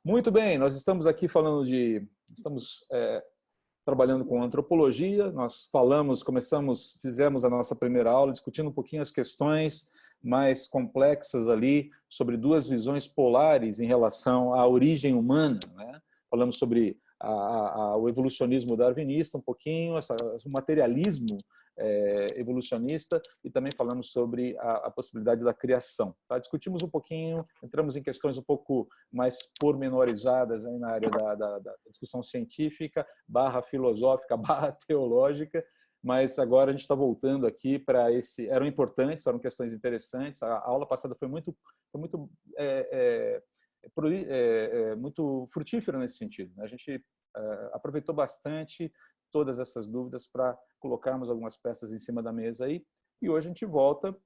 Muito bem, nós estamos aqui falando estamos trabalhando com antropologia, fizemos a nossa primeira aula discutindo um pouquinho as questões mais complexas ali, sobre duas visões polares em relação à origem humana, né? Falamos sobre o evolucionismo darwinista um pouquinho, o materialismo evolucionista, e também falamos sobre a possibilidade da criação. Tá? Discutimos um pouquinho, entramos em questões um pouco mais pormenorizadas aí na área da discussão científica, /filosófica, /teológica, mas agora a gente está voltando aqui para eram importantes, eram questões interessantes. A aula passada foi muito frutífera nesse sentido. A gente aproveitou bastante todas essas dúvidas para colocarmos algumas peças em cima da mesa aí, e hoje a gente volta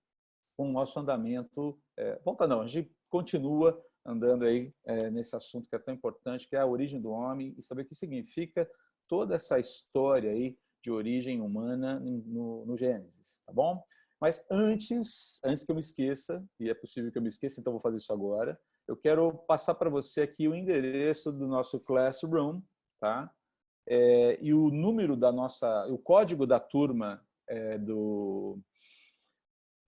com o nosso andamento, a gente continua andando aí nesse assunto que é tão importante, que é a origem do homem, e saber o que significa toda essa história aí de origem humana no Gênesis, tá bom? Mas antes que eu me esqueça, e é possível que eu me esqueça, então vou fazer isso agora, eu quero passar para você aqui o endereço do nosso Classroom, tá? E o número o código da turma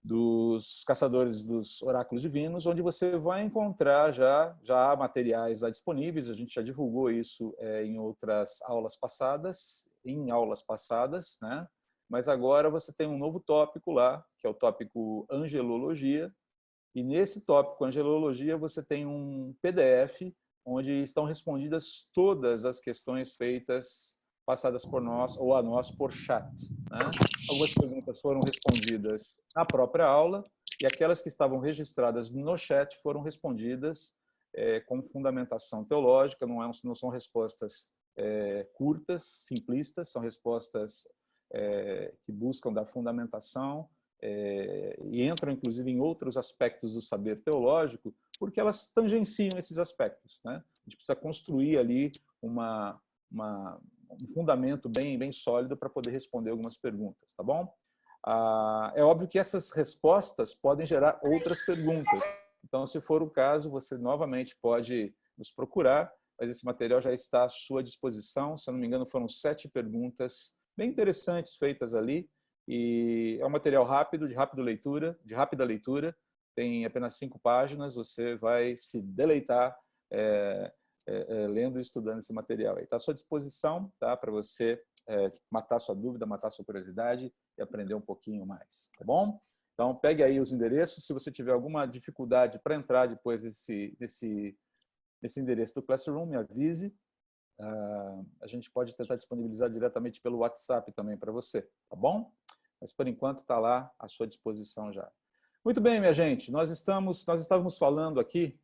dos Caçadores dos Oráculos Divinos, onde você vai encontrar já há materiais lá disponíveis. A gente já divulgou isso em aulas passadas, né? Mas agora você tem um novo tópico lá, que é o tópico Angelologia, e nesse tópico Angelologia você tem um PDF onde estão respondidas todas as questões passadas por nós ou a nós por chat, né? Algumas perguntas foram respondidas na própria aula e aquelas que estavam registradas no chat foram respondidas com fundamentação teológica. Não são respostas curtas, simplistas, são respostas que buscam dar fundamentação e entram, inclusive, em outros aspectos do saber teológico, porque elas tangenciam esses aspectos, né? A gente precisa construir ali um fundamento bem sólido para poder responder algumas perguntas, tá bom? É óbvio que essas respostas podem gerar outras perguntas. Então, se for o caso, você novamente pode nos procurar, mas esse material já está à sua disposição. Se eu não me engano, foram 7 perguntas bem interessantes feitas ali, e é um material rápido, de rápida leitura, tem apenas 5 páginas, você vai se deleitar lendo e estudando esse material. Está à sua disposição, tá? Para você matar sua dúvida, matar sua curiosidade e aprender um pouquinho mais, tá bom? Então, pegue aí os endereços. Se você tiver alguma dificuldade para entrar depois desse endereço do Classroom, me avise. A gente pode tentar disponibilizar diretamente pelo WhatsApp também para você, tá bom? Mas, por enquanto, está lá à sua disposição já. Muito bem, minha gente. Nós estávamos falando aqui,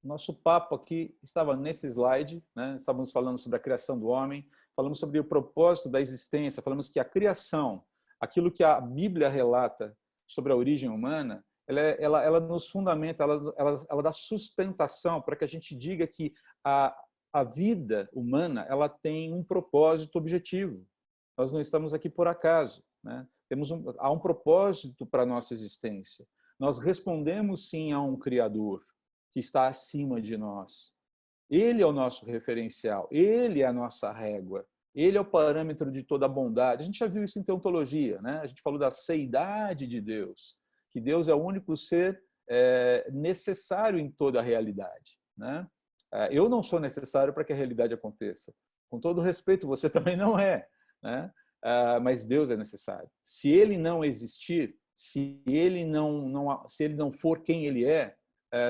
nosso papo aqui estava nesse slide, né? Estávamos falando sobre a criação do homem, falamos sobre o propósito da existência, falamos que a criação, aquilo que a Bíblia relata sobre a origem humana, ela nos fundamenta, ela dá sustentação para que a gente diga que a vida humana ela tem um propósito objetivo. Nós não estamos aqui por acaso, né? Há um propósito para a nossa existência. Nós respondemos sim a um Criador que está acima de nós. Ele é o nosso referencial, ele é a nossa régua, ele é o parâmetro de toda a bondade. A gente já viu isso em teologia, né? A gente falou da seidade de Deus, que Deus é o único ser necessário em toda a realidade, né? Eu não sou necessário para que a realidade aconteça. Com todo respeito, você também não é, né? Mas Deus é necessário. Se ele não existir, se ele não for quem ele é,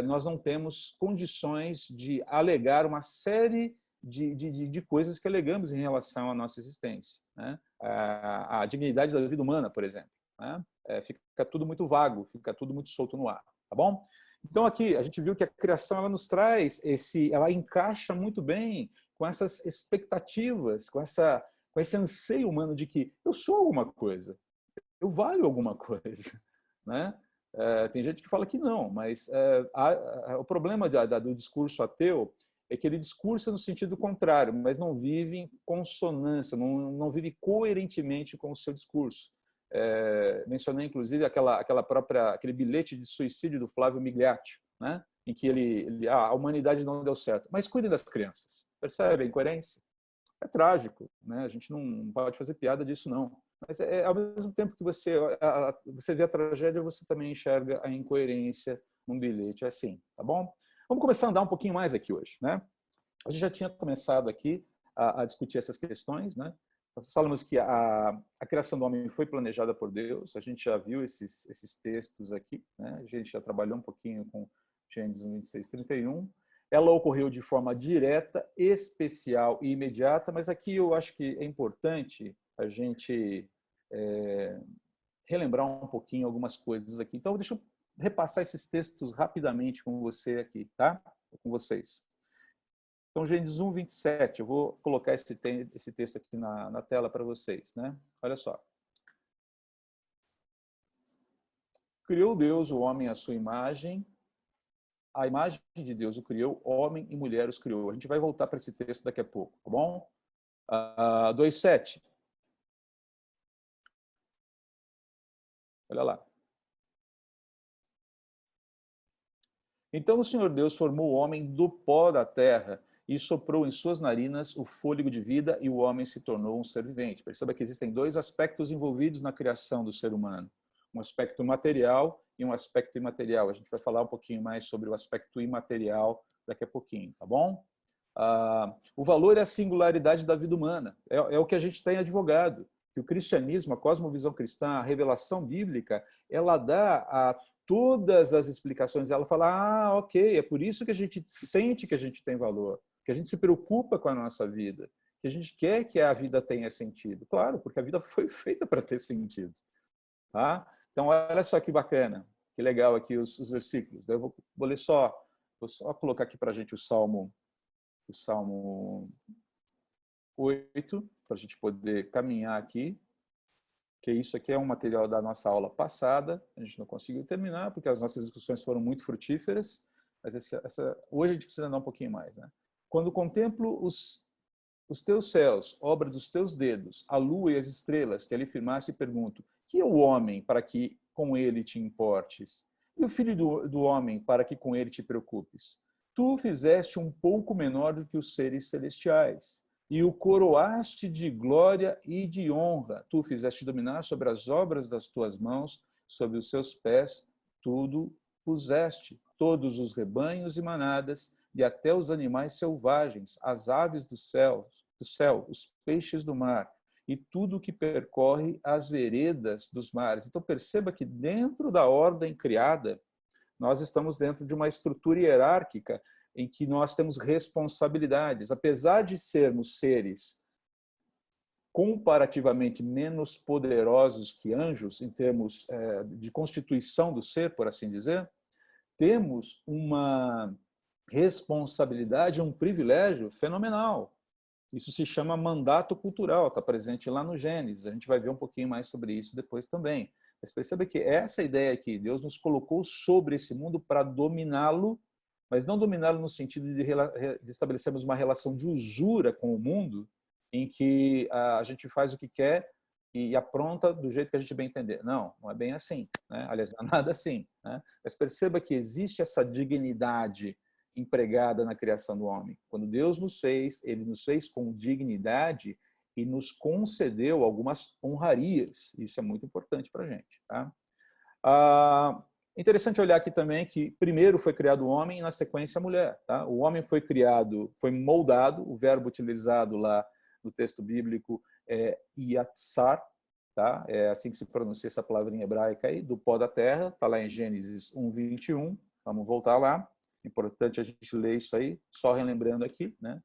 nós não temos condições de alegar uma série de coisas que alegamos em relação à nossa existência, né? A dignidade da vida humana, por exemplo, né? Fica tudo muito vago, fica tudo muito solto no ar, tá bom? Então aqui a gente viu que a criação ela nos traz ela encaixa muito bem com essas expectativas, com esse anseio humano de que eu sou alguma coisa, eu valho alguma coisa, né? Tem gente que fala que não, mas o problema do discurso ateu é que ele discursa no sentido contrário, mas não vive em consonância, não vive coerentemente com o seu discurso. Mencionei, inclusive, aquele bilhete de suicídio do Flávio Migliaccio, né? em que a humanidade não deu certo. Mas cuidem das crianças. Percebe a incoerência? É trágico, né? A gente não pode fazer piada disso, não. Mas ao mesmo tempo que você vê a tragédia, você também enxerga a incoerência num bilhete. É assim, tá bom? Vamos começar a andar um pouquinho mais aqui hoje, né? A gente já tinha começado aqui a discutir essas questões, né? Nós falamos que a criação do homem foi planejada por Deus, a gente já viu esses textos aqui, né? A gente já trabalhou um pouquinho com Gênesis 26, 31. Ela ocorreu de forma direta, especial e imediata, mas aqui eu acho que é importante a gente relembrar um pouquinho algumas coisas aqui. Então, deixa eu repassar esses textos rapidamente com você aqui, tá? Com vocês. Então, Gênesis 1, 27, eu vou colocar esse texto aqui na tela para vocês, né? Olha só. Criou Deus o homem à sua imagem, a imagem de Deus o criou, homem e mulher os criou. A gente vai voltar para esse texto daqui a pouco, tá bom? 2:7. Olha lá. Então o Senhor Deus formou o homem do pó da terra e soprou em suas narinas o fôlego de vida e o homem se tornou um ser vivente. Perceba que existem dois aspectos envolvidos na criação do ser humano. Um aspecto material e um aspecto imaterial. A gente vai falar um pouquinho mais sobre o aspecto imaterial daqui a pouquinho, tá bom? O valor é a singularidade da vida humana. É o que a gente tem advogado. Que o cristianismo, a cosmovisão cristã, a revelação bíblica, ela dá a todas as explicações. Ela fala, ok, é por isso que a gente sente que a gente tem valor, que a gente se preocupa com a nossa vida, que a gente quer que a vida tenha sentido. Claro, porque a vida foi feita para ter sentido. Tá? Então, olha só que bacana, que legal aqui os versículos. Eu vou ler vou só colocar aqui para a gente o Salmo 8, para a gente poder caminhar aqui, que isso aqui é um material da nossa aula passada, a gente não conseguiu terminar, porque as nossas discussões foram muito frutíferas, mas hoje a gente precisa andar um pouquinho mais. Né? Quando contemplo os teus céus, obra dos teus dedos, a lua e as estrelas que ali firmaste, e pergunto, que é o homem para que com ele te importes? E o filho do homem para que com ele te preocupes? Tu fizeste um pouco menor do que os seres celestiais, e o coroaste de glória e de honra. Tu fizeste dominar sobre as obras das tuas mãos, sobre os seus pés, tudo puseste, todos os rebanhos e manadas, e até os animais selvagens, as aves do céu, os peixes do mar, e tudo que percorre as veredas dos mares. Então perceba que dentro da ordem criada, nós estamos dentro de uma estrutura hierárquica em que nós temos responsabilidades. Apesar de sermos seres comparativamente menos poderosos que anjos, em termos de constituição do ser, por assim dizer, temos uma responsabilidade, um privilégio fenomenal. Isso se chama mandato cultural, está presente lá no Gênesis. A gente vai ver um pouquinho mais sobre isso depois também. Mas perceba que essa ideia aqui, Deus nos colocou sobre esse mundo para dominá-lo, mas não dominá-lo no sentido de estabelecermos uma relação de usura com o mundo, em que a gente faz o que quer e apronta do jeito que a gente bem entender. Não, não é bem assim. Né? Aliás, não é nada assim. Né? Mas perceba que existe essa dignidade empregada na criação do homem. Quando Deus nos fez, ele nos fez com dignidade e nos concedeu algumas honrarias. Isso é muito importante para a gente. Tá? Interessante olhar aqui também que primeiro foi criado o homem e na sequência a mulher. Tá? O homem foi criado, foi moldado, o verbo utilizado lá no texto bíblico é yatsar, tá? É assim que se pronuncia essa palavrinha hebraica aí, do pó da terra, está lá em Gênesis 1, 21. Vamos voltar lá. Importante a gente ler isso aí, só relembrando aqui, né?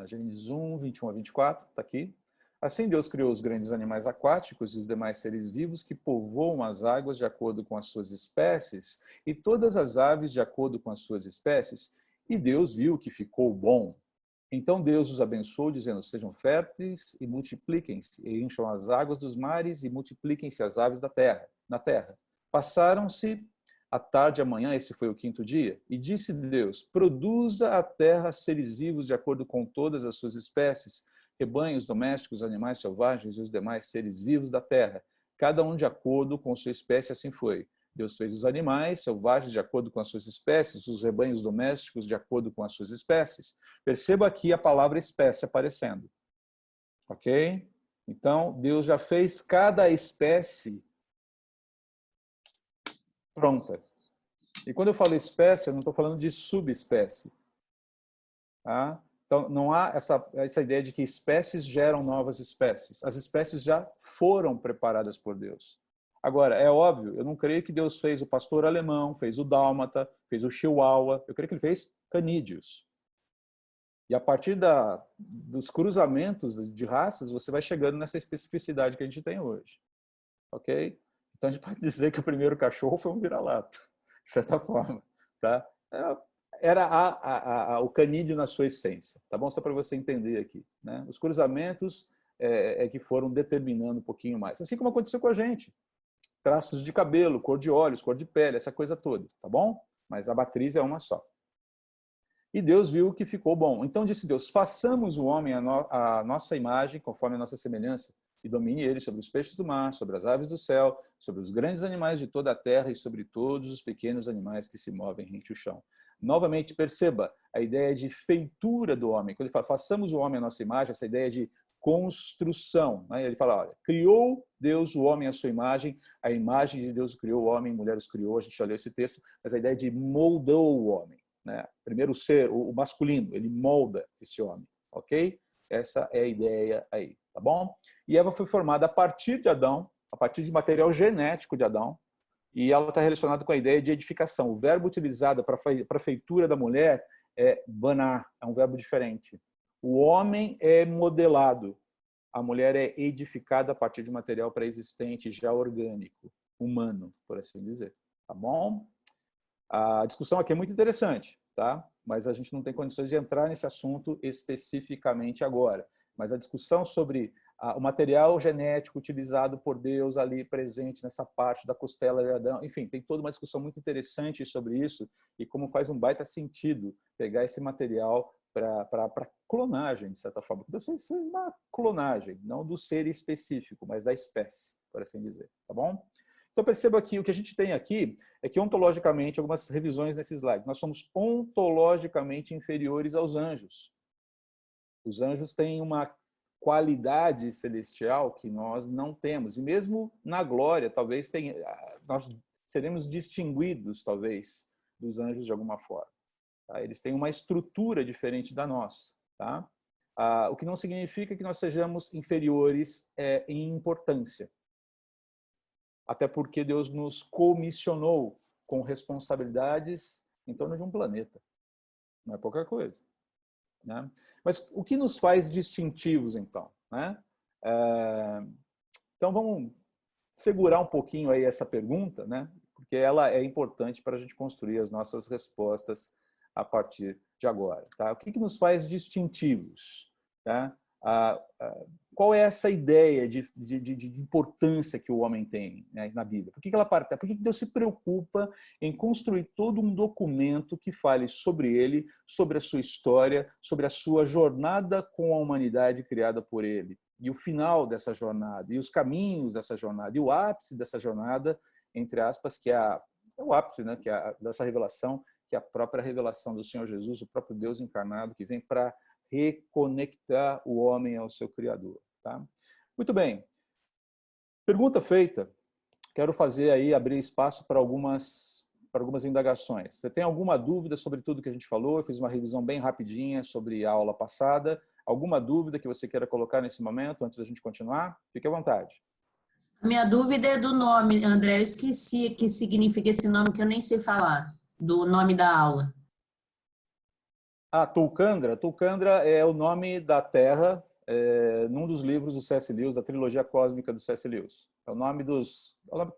Gênesis 1, 21 a 24, está aqui. Assim Deus criou os grandes animais aquáticos e os demais seres vivos que povoam as águas de acordo com as suas espécies e todas as aves de acordo com as suas espécies. E Deus viu que ficou bom. Então Deus os abençoou, dizendo, sejam férteis e multipliquem-se, e encham as águas dos mares e multipliquem-se as aves na terra. Passaram-se a tarde e a manhã, esse foi o quinto dia, e disse Deus, produza a terra seres vivos de acordo com todas as suas espécies, rebanhos domésticos, animais selvagens e os demais seres vivos da terra, cada um de acordo com sua espécie, assim foi. Deus fez os animais selvagens de acordo com as suas espécies, os rebanhos domésticos de acordo com as suas espécies. Perceba aqui a palavra espécie aparecendo. Ok? Então, Deus já fez cada espécie pronta. E quando eu falo espécie, eu não estou falando de subespécie. Tá? Então, não há essa ideia de que espécies geram novas espécies. As espécies já foram preparadas por Deus. Agora, é óbvio, eu não creio que Deus fez o pastor alemão, fez o dálmata, fez o chihuahua. Eu creio que ele fez canídeos. E a partir dos cruzamentos de raças, você vai chegando nessa especificidade que a gente tem hoje. Ok? Então, a gente pode dizer que o primeiro cachorro foi um vira-lata, de certa forma. Tá? Era o canídeo na sua essência. Tá bom? Só para você entender aqui. Né? Os cruzamentos que foram determinando um pouquinho mais. Assim como aconteceu com a gente. Traços de cabelo, cor de olhos, cor de pele, essa coisa toda. Tá bom? Mas a matriz é uma só. E Deus viu que ficou bom. Então disse Deus, façamos o homem a nossa imagem, conforme a nossa semelhança, e domine ele sobre os peixes do mar, sobre as aves do céu, sobre os grandes animais de toda a terra e sobre todos os pequenos animais que se movem rente ao chão. Novamente, perceba a ideia de feitura do homem. Quando ele fala, façamos o homem a nossa imagem, essa ideia de construção. Né? Ele fala, olha, criou Deus o homem à sua imagem, a imagem de Deus criou o homem, mulher os criou, a gente já leu esse texto, mas a ideia de moldou o homem. Né? Primeiro o ser, o masculino, ele molda esse homem, ok? Essa é a ideia aí, tá bom? E Eva foi formada a partir de Adão, a partir de material genético de Adão, e ela está relacionada com a ideia de edificação. O verbo utilizado para a feitura da mulher é banar, é um verbo diferente. O homem é modelado, a mulher é edificada a partir de material pré-existente, já orgânico, humano, por assim dizer, tá bom? A discussão aqui é muito interessante, tá? Mas a gente não tem condições de entrar nesse assunto especificamente agora. Mas a discussão sobre o material genético utilizado por Deus ali presente nessa parte da costela de Adão, enfim, tem toda uma discussão muito interessante sobre isso e como faz um baita sentido pegar esse material para clonagem, de certa forma. Deus fez uma clonagem, não do ser específico, mas da espécie, por assim dizer, tá bom? Então, perceba que o que a gente tem aqui é que, ontologicamente, algumas revisões nesse slide, nós somos ontologicamente inferiores aos anjos. Os anjos têm uma qualidade celestial que nós não temos. E mesmo na glória, talvez nós seremos distinguidos, talvez, dos anjos de alguma forma. Tá? Eles têm uma estrutura diferente da nossa. Tá? O que não significa que nós sejamos inferiores em importância. Até porque Deus nos comissionou com responsabilidades em torno de um planeta. Não é pouca coisa. Né? Mas o que nos faz distintivos, então? Né? Então, vamos segurar um pouquinho aí essa pergunta, né? Porque ela é importante para a gente construir as nossas respostas a partir de agora. Tá? O que nos faz distintivos? Tá? Qual é essa ideia de importância que o homem tem, né, na Bíblia? Por que Deus se preocupa em construir todo um documento que fale sobre ele, sobre a sua história, sobre a sua jornada com a humanidade criada por ele? E o final dessa jornada, e os caminhos dessa jornada, e o ápice dessa jornada, entre aspas, que é o ápice, né, dessa revelação, que é a própria revelação do Senhor Jesus, o próprio Deus encarnado, que vem para reconectar o homem ao seu Criador. Tá? Muito bem. Pergunta feita. Quero abrir espaço para algumas indagações. Você tem alguma dúvida sobre tudo que a gente falou? Eu fiz uma revisão bem rapidinha sobre a aula passada. Alguma dúvida que você queira colocar nesse momento, antes da gente continuar? Fique à vontade. A minha dúvida é do nome, André. Eu esqueci o que significa esse nome, que eu nem sei falar, do nome da aula. Tulcandra. Tulcandra é o nome da Terra num dos livros do C.S. Lewis, da trilogia cósmica do C.S. Lewis. É o nome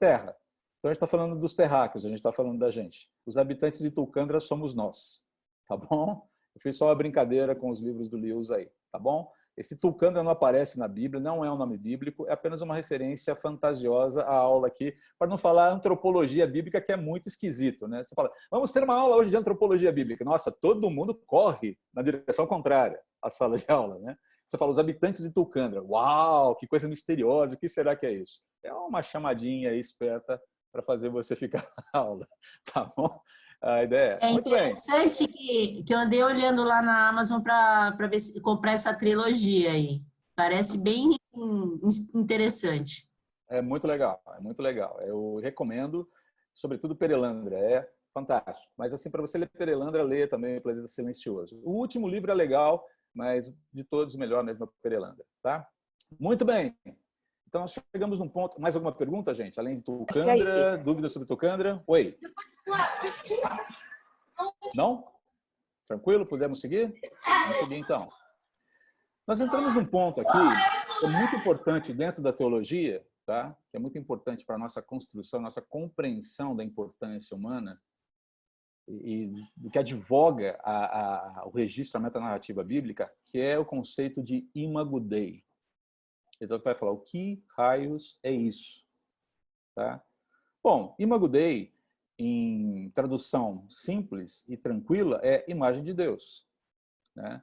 Terra. Então, a gente está falando dos terráqueos, a gente está falando da gente. Os habitantes de Tulcandra somos nós, tá bom? Eu fiz só uma brincadeira com os livros do Lewis aí, tá bom? Esse Tulcandra não aparece na Bíblia, não é um nome bíblico, é apenas uma referência fantasiosa à aula aqui, para não falar antropologia bíblica, que é muito esquisito, né? Você fala, vamos ter uma aula hoje de antropologia bíblica. Nossa, todo mundo corre na direção contrária à sala de aula, né? Você fala, os habitantes de Tulcandra. Uau, que coisa misteriosa, o que será que é isso? É uma chamadinha aí esperta para fazer você ficar na aula, tá bom? A ideia É muito bem. interessante que eu andei olhando lá na Amazon para ver se comprar essa trilogia aí. Parece bem interessante. É muito legal, é muito legal. Eu recomendo, sobretudo Perelandra, é fantástico. Mas assim, para você ler Perelandra, leia também O Planeta Silencioso. O último livro é legal, mas de todos o melhor mesmo é Perelandra, tá? Muito bem. Então nós chegamos num ponto. Mais alguma pergunta, gente? Além de Tucandra, dúvidas sobre Tucandra? Oi. Não? Tranquilo? Podemos seguir? Vamos seguir então. Nós entramos num ponto aqui que é muito importante dentro da teologia, tá? Que é muito importante para a nossa construção, nossa compreensão da importância humana e do que advoga o registro, a metanarrativa bíblica, que é o conceito de imago Dei. Então, vai falar, o que raios é isso? Tá? Bom, imago Dei, em tradução simples e tranquila, é imagem de Deus. Né?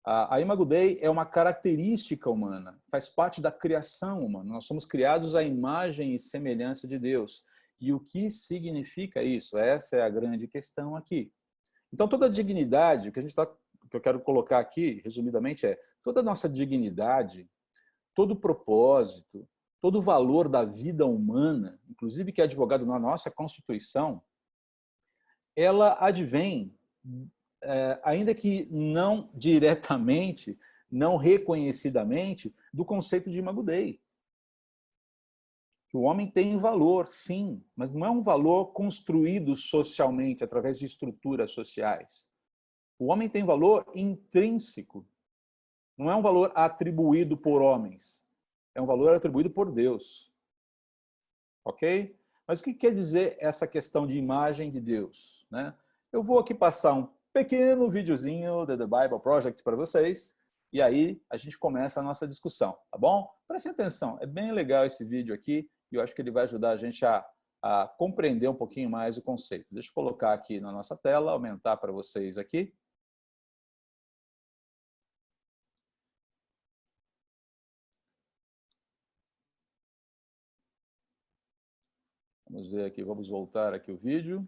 A imago Dei é uma característica humana, faz parte da criação humana. Nós somos criados à imagem e semelhança de Deus. E o que significa isso? Essa é a grande questão aqui. Então, toda a dignidade, o que eu quero colocar aqui, resumidamente, é toda a nossa dignidade, todo o propósito, todo o valor da vida humana, inclusive que é advogado na nossa Constituição, ela advém, ainda que não diretamente, não reconhecidamente, do conceito de imago Dei. O homem tem valor, sim, mas não é um valor construído socialmente, através de estruturas sociais. O homem tem valor intrínseco. Não é um valor atribuído por homens. É um valor atribuído por Deus. Ok? Mas o que quer dizer essa questão de imagem de Deus? Né? Eu vou aqui passar um pequeno videozinho da The Bible Project para vocês, e aí a gente começa a nossa discussão, tá bom? Prestem atenção, é bem legal esse vídeo aqui, e eu acho que ele vai ajudar a gente a compreender um pouquinho mais o conceito. Deixa eu colocar aqui na nossa tela, aumentar para vocês aqui. Vamos ver aqui, vamos voltar aqui o vídeo.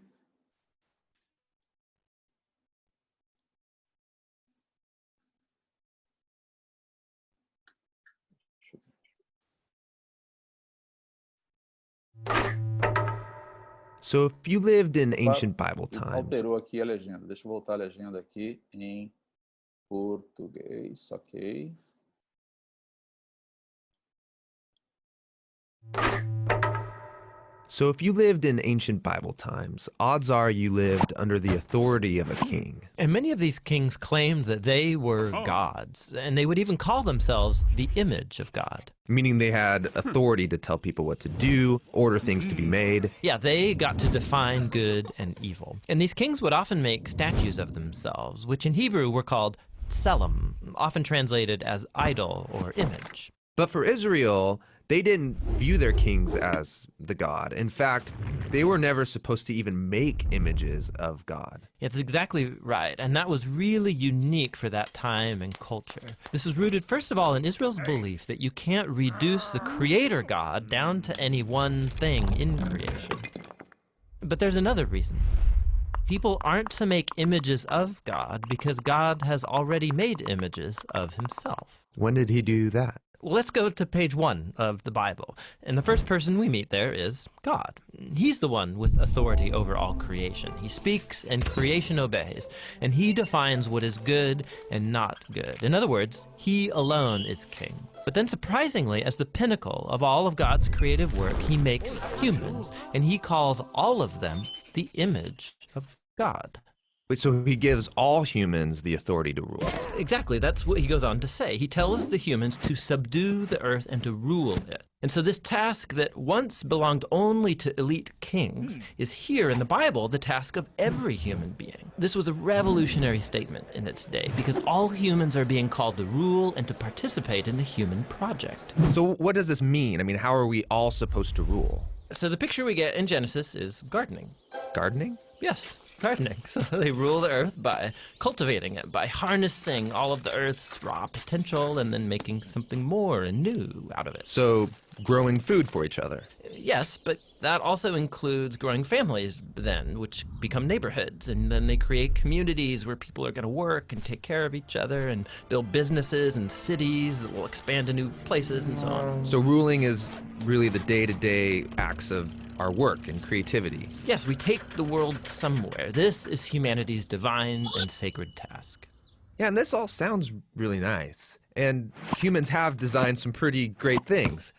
So if you lived in ancient Bible times, Alterou aqui a legenda. Deixa eu voltar a legenda aqui em português, ok. So if you lived in ancient Bible times, odds are you lived under the authority of a king. And many of these kings claimed that they were gods, and they would even call themselves the image of God. Meaning they had authority to tell people what to do, order things to be made. Yeah, they got to define good and evil. And these kings would often make statues of themselves, which in Hebrew were called tselem, often translated as idol or image. But for Israel, they didn't view their kings as the God. In fact, they were never supposed to even make images of God. It's exactly right, and that was really unique for that time and culture. This is rooted, first of all, in Israel's belief that you can't reduce the creator God down to any one thing in creation. But there's another reason. People aren't to make images of God because God has already made images of himself. When did he do that? Well, let's go to page 1 of the Bible. And the first person we meet there is God. He's the one with authority over all creation. He speaks and creation obeys. And he defines what is good and not good. In other words, he alone is king. But then surprisingly, as the pinnacle of all of God's creative work, he makes humans. And he calls all of them the image of God. So he gives all humans the authority to rule. Exactly, that's what he goes on to say. He tells the humans to subdue the earth and to rule it. And so this task that once belonged only to elite kings is here in the Bible the task of every human being. This was a revolutionary statement in its day because all humans are being called to rule and to participate in the human project. So what does this mean? I mean, how are we all supposed to rule? So the picture we get in Genesis is gardening. Gardening? Yes, gardening. So they rule the earth by cultivating it, by harnessing all of the earth's raw potential and then making something more and new out of it. So growing food for each other. Yes, but That also includes growing families then, which become neighborhoods, and then they create communities where people are going to work and take care of each other and build businesses and cities that will expand to new places and so on. So ruling is really the day-to-day acts of our work and creativity. Yes, we take the world somewhere. This is humanity's divine and sacred task. Yeah, and this all sounds really nice. And humans have designed some pretty great things.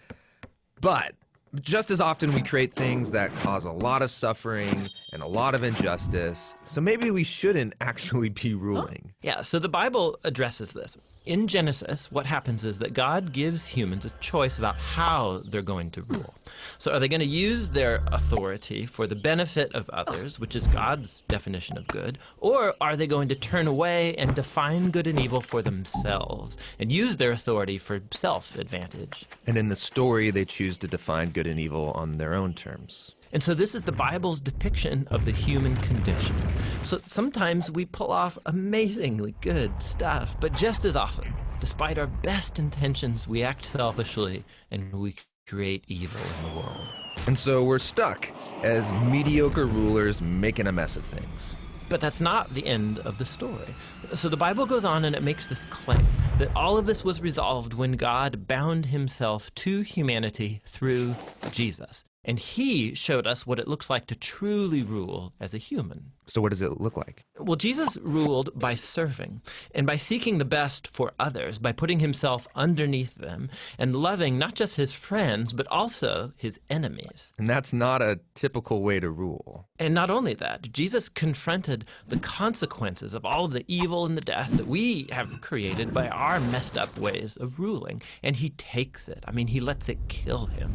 But just as often we create things that cause a lot of suffering and a lot of injustice. So maybe we shouldn't actually be ruling. Yeah, so the Bible addresses this. In Genesis, what happens is that God gives humans a choice about how they're going to rule. So are they going to use their authority for the benefit of others, which is God's definition of good, or are they going to turn away and define good and evil for themselves and use their authority for self-advantage? And in the story, they choose to define good and evil on their own terms. And so this is the Bible's depiction of the human condition. So sometimes we pull off amazingly good stuff, but just as often, despite our best intentions, we act selfishly and we create evil in the world. And so we're stuck as mediocre rulers making a mess of things. But that's not the end of the story. So the Bible goes on and it makes this claim that all of this was resolved when God bound himself to humanity through Jesus. And he showed us what it looks like to truly rule as a human. So what does it look like? Well, Jesus ruled by serving and by seeking the best for others, by putting himself underneath them and loving not just his friends, but also his enemies. And that's not a typical way to rule. And not only that, Jesus confronted the consequences of all of the evil and the death that we have created by our messed up ways of ruling. And he takes it. I mean, he lets it kill him.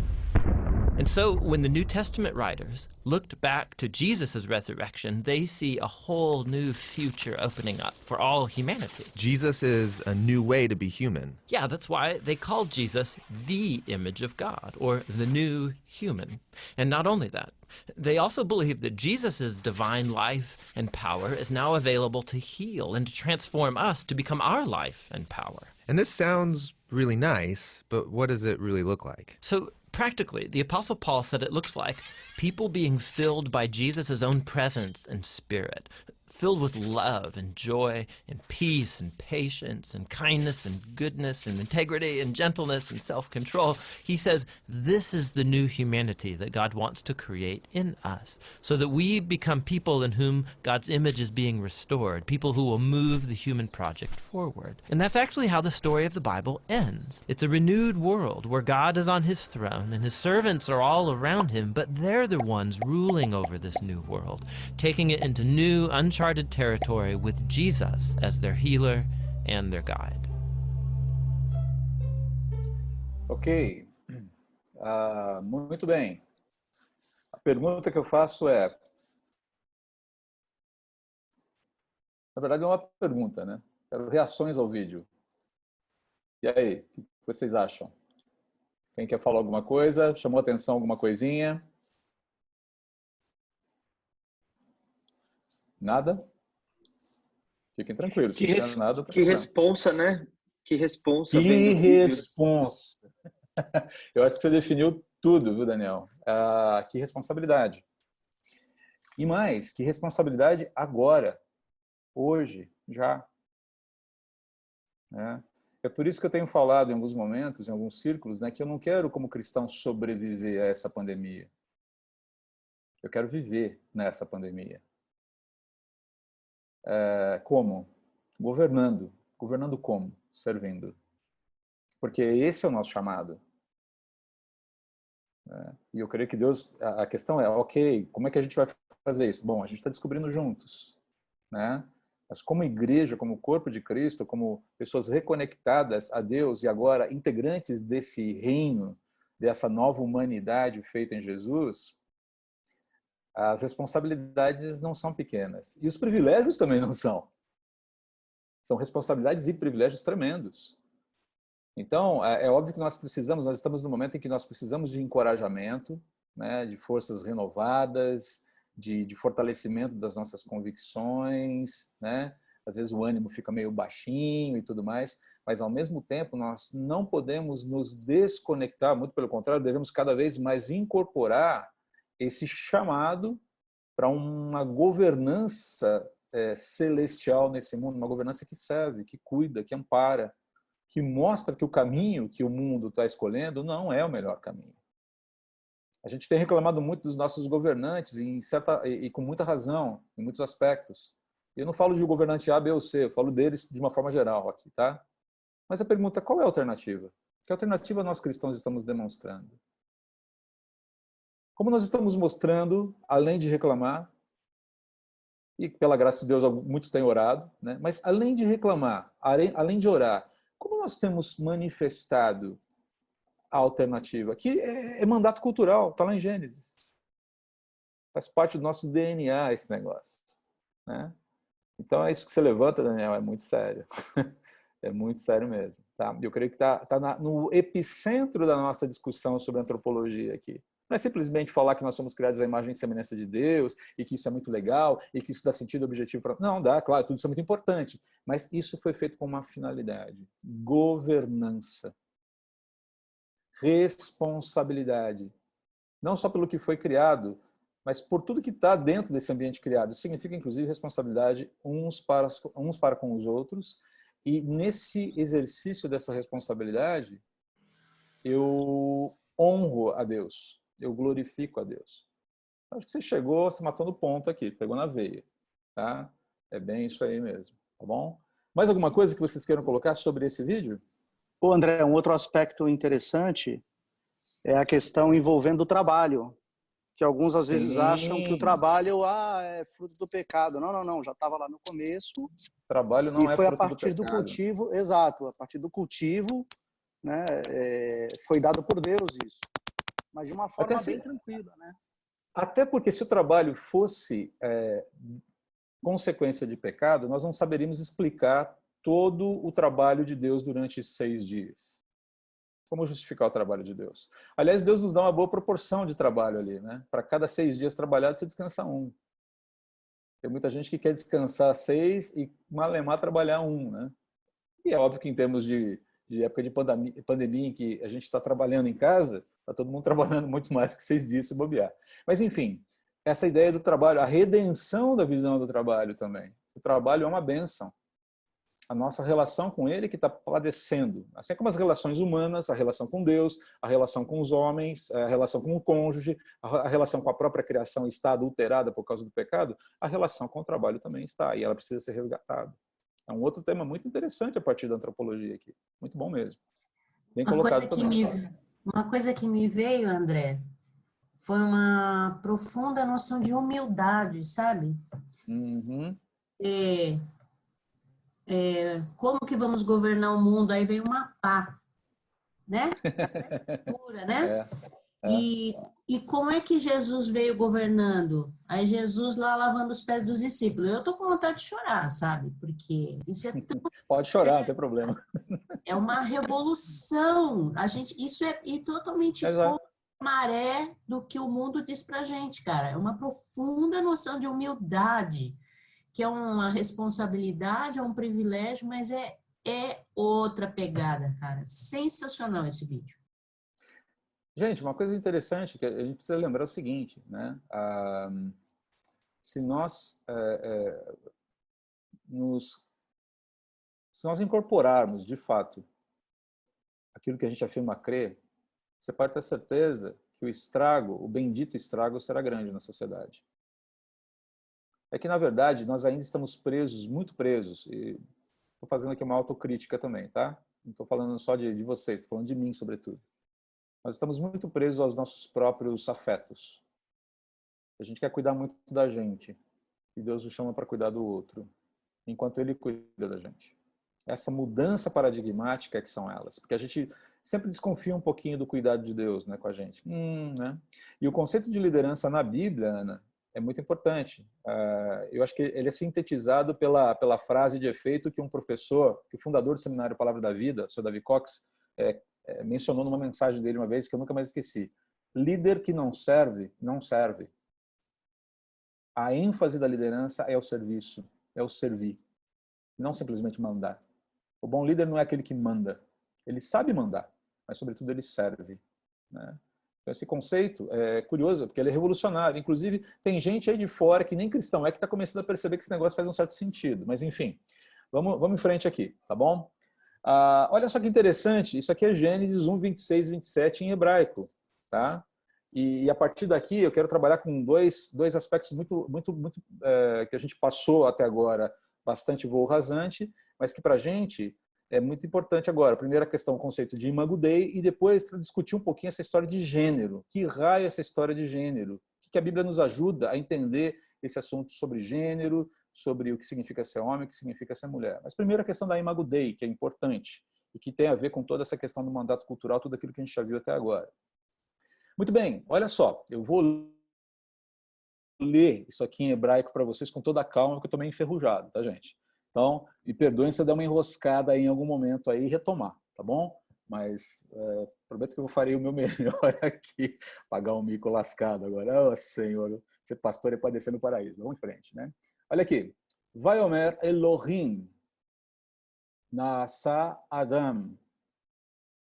And so when the New Testament writers looked back to Jesus' resurrection, they see a whole new future opening up for all humanity. Jesus is a new way to be human. Yeah, that's why they called Jesus the image of God, or the new human. And not only that, they also believe that Jesus' divine life and power is now available to heal and to transform us to become our life and power. And this sounds really nice, but what does it really look like? So practically, the Apostle Paul said it looks like people being filled by Jesus' own presence and spirit, filled with love and joy and peace and patience and kindness and goodness and integrity and gentleness and self-control. He says this is the new humanity that God wants to create in us so that we become people in whom God's image is being restored, people who will move the human project forward. And that's actually how the story of the Bible ends. It's a renewed world where God is on his throne and his servants are all around him, but they're the ones ruling over this new world, taking it into new, uncharted territory with Jesus as their healer and their guide. Ok. Muito bem. A pergunta que eu faço é... Na verdade, é uma pergunta, né? Quero reações ao vídeo. E aí, o que vocês acham? Quem quer falar alguma coisa? Chamou atenção alguma coisinha? Nada? Fiquem tranquilos. Que, nada, que responsa, né? Que responsa. Que responsa. Eu acho que você definiu tudo, viu, Daniel? Que responsabilidade. E mais, que responsabilidade agora, hoje, já. É por isso que eu tenho falado em alguns momentos, em alguns círculos, né, que eu não quero, como cristão, sobreviver a essa pandemia. Eu quero viver nessa pandemia. Como? Governando. Governando como? Servindo. Porque esse é o nosso chamado. E eu creio que Deus... A questão é, ok, como é que a gente vai fazer isso? Bom, a gente está descobrindo juntos, né? Mas como igreja, como corpo de Cristo, como pessoas reconectadas a Deus e agora integrantes desse reino, dessa nova humanidade feita em Jesus, as responsabilidades não são pequenas. E os privilégios também não são. São responsabilidades e privilégios tremendos. Então, é óbvio que nós estamos no momento em que nós precisamos de encorajamento, né, de forças renovadas, de fortalecimento das nossas convicções, né? Às vezes o ânimo fica meio baixinho e tudo mais, mas ao mesmo tempo nós não podemos nos desconectar, muito pelo contrário, devemos cada vez mais incorporar esse chamado para uma governança celestial nesse mundo, uma governança que serve, que cuida, que ampara, que mostra que o caminho que o mundo está escolhendo não é o melhor caminho. A gente tem reclamado muito dos nossos governantes e com muita razão, em muitos aspectos. Eu não falo de um governante A, B ou C, eu falo deles de uma forma geral aqui, tá? Mas a pergunta, qual é a alternativa? Que alternativa nós cristãos estamos demonstrando? Como nós estamos mostrando, além de reclamar, e pela graça de Deus muitos têm orado, né? Mas além de reclamar, além de orar, como nós temos manifestado a alternativa? Que é mandato cultural, está lá em Gênesis. Faz parte do nosso DNA esse negócio, né? Então é isso que você levanta, Daniel, é muito sério. É muito sério mesmo. Tá? Eu creio que está no epicentro da nossa discussão sobre antropologia aqui. Não é simplesmente falar que nós somos criados à imagem e semelhança de Deus e que isso é muito legal e que isso dá sentido objetivo para... Não, dá, claro, tudo isso é muito importante. Mas isso foi feito com uma finalidade. Governança. Responsabilidade. Não só pelo que foi criado, mas por tudo que está dentro desse ambiente criado. Isso significa, inclusive, responsabilidade uns para com os outros. E nesse exercício dessa responsabilidade, eu honro a Deus, eu glorifico a Deus. Acho que você chegou, você matou no ponto aqui, pegou na veia. Tá? É bem isso aí mesmo, tá bom? Mais alguma coisa que vocês queiram colocar sobre esse vídeo? Pô, André, um outro aspecto interessante é a questão envolvendo o trabalho, que alguns às vezes acham que o trabalho é fruto do pecado. Não, não, não, já estava lá no começo. Trabalho não e é foi a fruto partir do do pecado. cultivo, exato, a partir do cultivo, né, foi dado por Deus isso. Mas de uma forma bem tranquila, né? Até porque se o trabalho fosse consequência de pecado, nós não saberíamos explicar todo o trabalho de Deus durante 6 dias. Como justificar o trabalho de Deus? Aliás, Deus nos dá uma boa proporção de trabalho ali, né? Para cada 6 dias trabalhados, você descansa 1. Tem muita gente que quer descansar 6 e malemar trabalhar 1, né? E é óbvio que em termos de época de pandemia em que a gente está trabalhando em casa, está todo mundo trabalhando muito mais que 6 dias se bobear. Mas, enfim, essa ideia do trabalho, a redenção da visão do trabalho também. O trabalho é uma bênção. A nossa relação com ele que está padecendo. Assim como as relações humanas, a relação com Deus, a relação com os homens, a relação com o cônjuge, a relação com a própria criação está adulterada por causa do pecado, a relação com o trabalho também está, e ela precisa ser resgatada. É um outro tema muito interessante a partir da antropologia aqui. Muito bom mesmo. Bem colocado também. Uma coisa que me veio, André, foi uma profunda noção de humildade, sabe? Uhum. Como que vamos governar o mundo? Aí vem uma pá, né? Pura, né? E como é que Jesus veio governando? Aí Jesus lá lavando os pés dos discípulos. Eu tô com vontade de chorar, sabe? Porque isso é tão... Pode chorar, não tem problema. É uma revolução. Isso é totalmente contra a maré do que o mundo diz pra gente, cara. É uma profunda noção de humildade, que é uma responsabilidade, é um privilégio, mas é outra pegada, cara. Sensacional esse vídeo. Gente, uma coisa interessante que a gente precisa lembrar é o seguinte, né? Se nós incorporarmos, de fato, aquilo que a gente afirma crer, você pode ter certeza que o estrago, o bendito estrago, será grande na sociedade. É que, na verdade, nós ainda estamos presos, muito presos, e estou fazendo aqui uma autocrítica também, tá? Não estou falando só de vocês, estou falando de mim, sobretudo. Nós estamos muito presos aos nossos próprios afetos. A gente quer cuidar muito da gente, e Deus nos chama para cuidar do outro, enquanto Ele cuida da gente. Essa mudança paradigmática que são elas, porque a gente sempre desconfia um pouquinho do cuidado de Deus, né, com a gente. Né? E o conceito de liderança na Bíblia, Ana, é muito importante. Eu acho que ele é sintetizado pela frase de efeito que um professor, que o fundador do Seminário Palavra da Vida, o Sr. Davi Cox, mencionou numa mensagem dele uma vez que eu nunca mais esqueci. Líder que não serve, não serve. A ênfase da liderança é o serviço, é o servir, não simplesmente mandar. O bom líder não é aquele que manda. Ele sabe mandar, mas, sobretudo, ele serve. Né? Então, esse conceito é curioso, porque ele é revolucionário. Inclusive, tem gente aí de fora que nem cristão é que está começando a perceber que esse negócio faz um certo sentido. Mas, enfim, vamos em frente aqui, tá bom? Olha só que interessante, isso aqui é Gênesis 1, 26, 27 em hebraico, tá? E a partir daqui eu quero trabalhar com dois aspectos muito que a gente passou até agora, bastante voo rasante, mas que para a gente é muito importante agora. A primeira questão, o conceito de Imago Dei, e depois discutir um pouquinho essa história de gênero. Que raio é essa história de gênero? O que a Bíblia nos ajuda a entender esse assunto sobre gênero, sobre o que significa ser homem, o que significa ser mulher. Mas primeiro a questão da Imago Dei, que é importante, e que tem a ver com toda essa questão do mandato cultural, tudo aquilo que a gente já viu até agora. Muito bem, olha só, eu vou ler isso aqui em hebraico para vocês com toda a calma, porque eu estou meio enferrujado, tá, gente? Então, me perdoem se eu der uma enroscada aí em algum momento aí e retomar, tá bom? Mas prometo que eu farei o meu melhor aqui, pagar um mico lascado agora. Oh, Senhor, ser pastor é padecer no paraíso. Vamos em frente, né? Olha aqui. Vaiomer Elohim Nasa Adam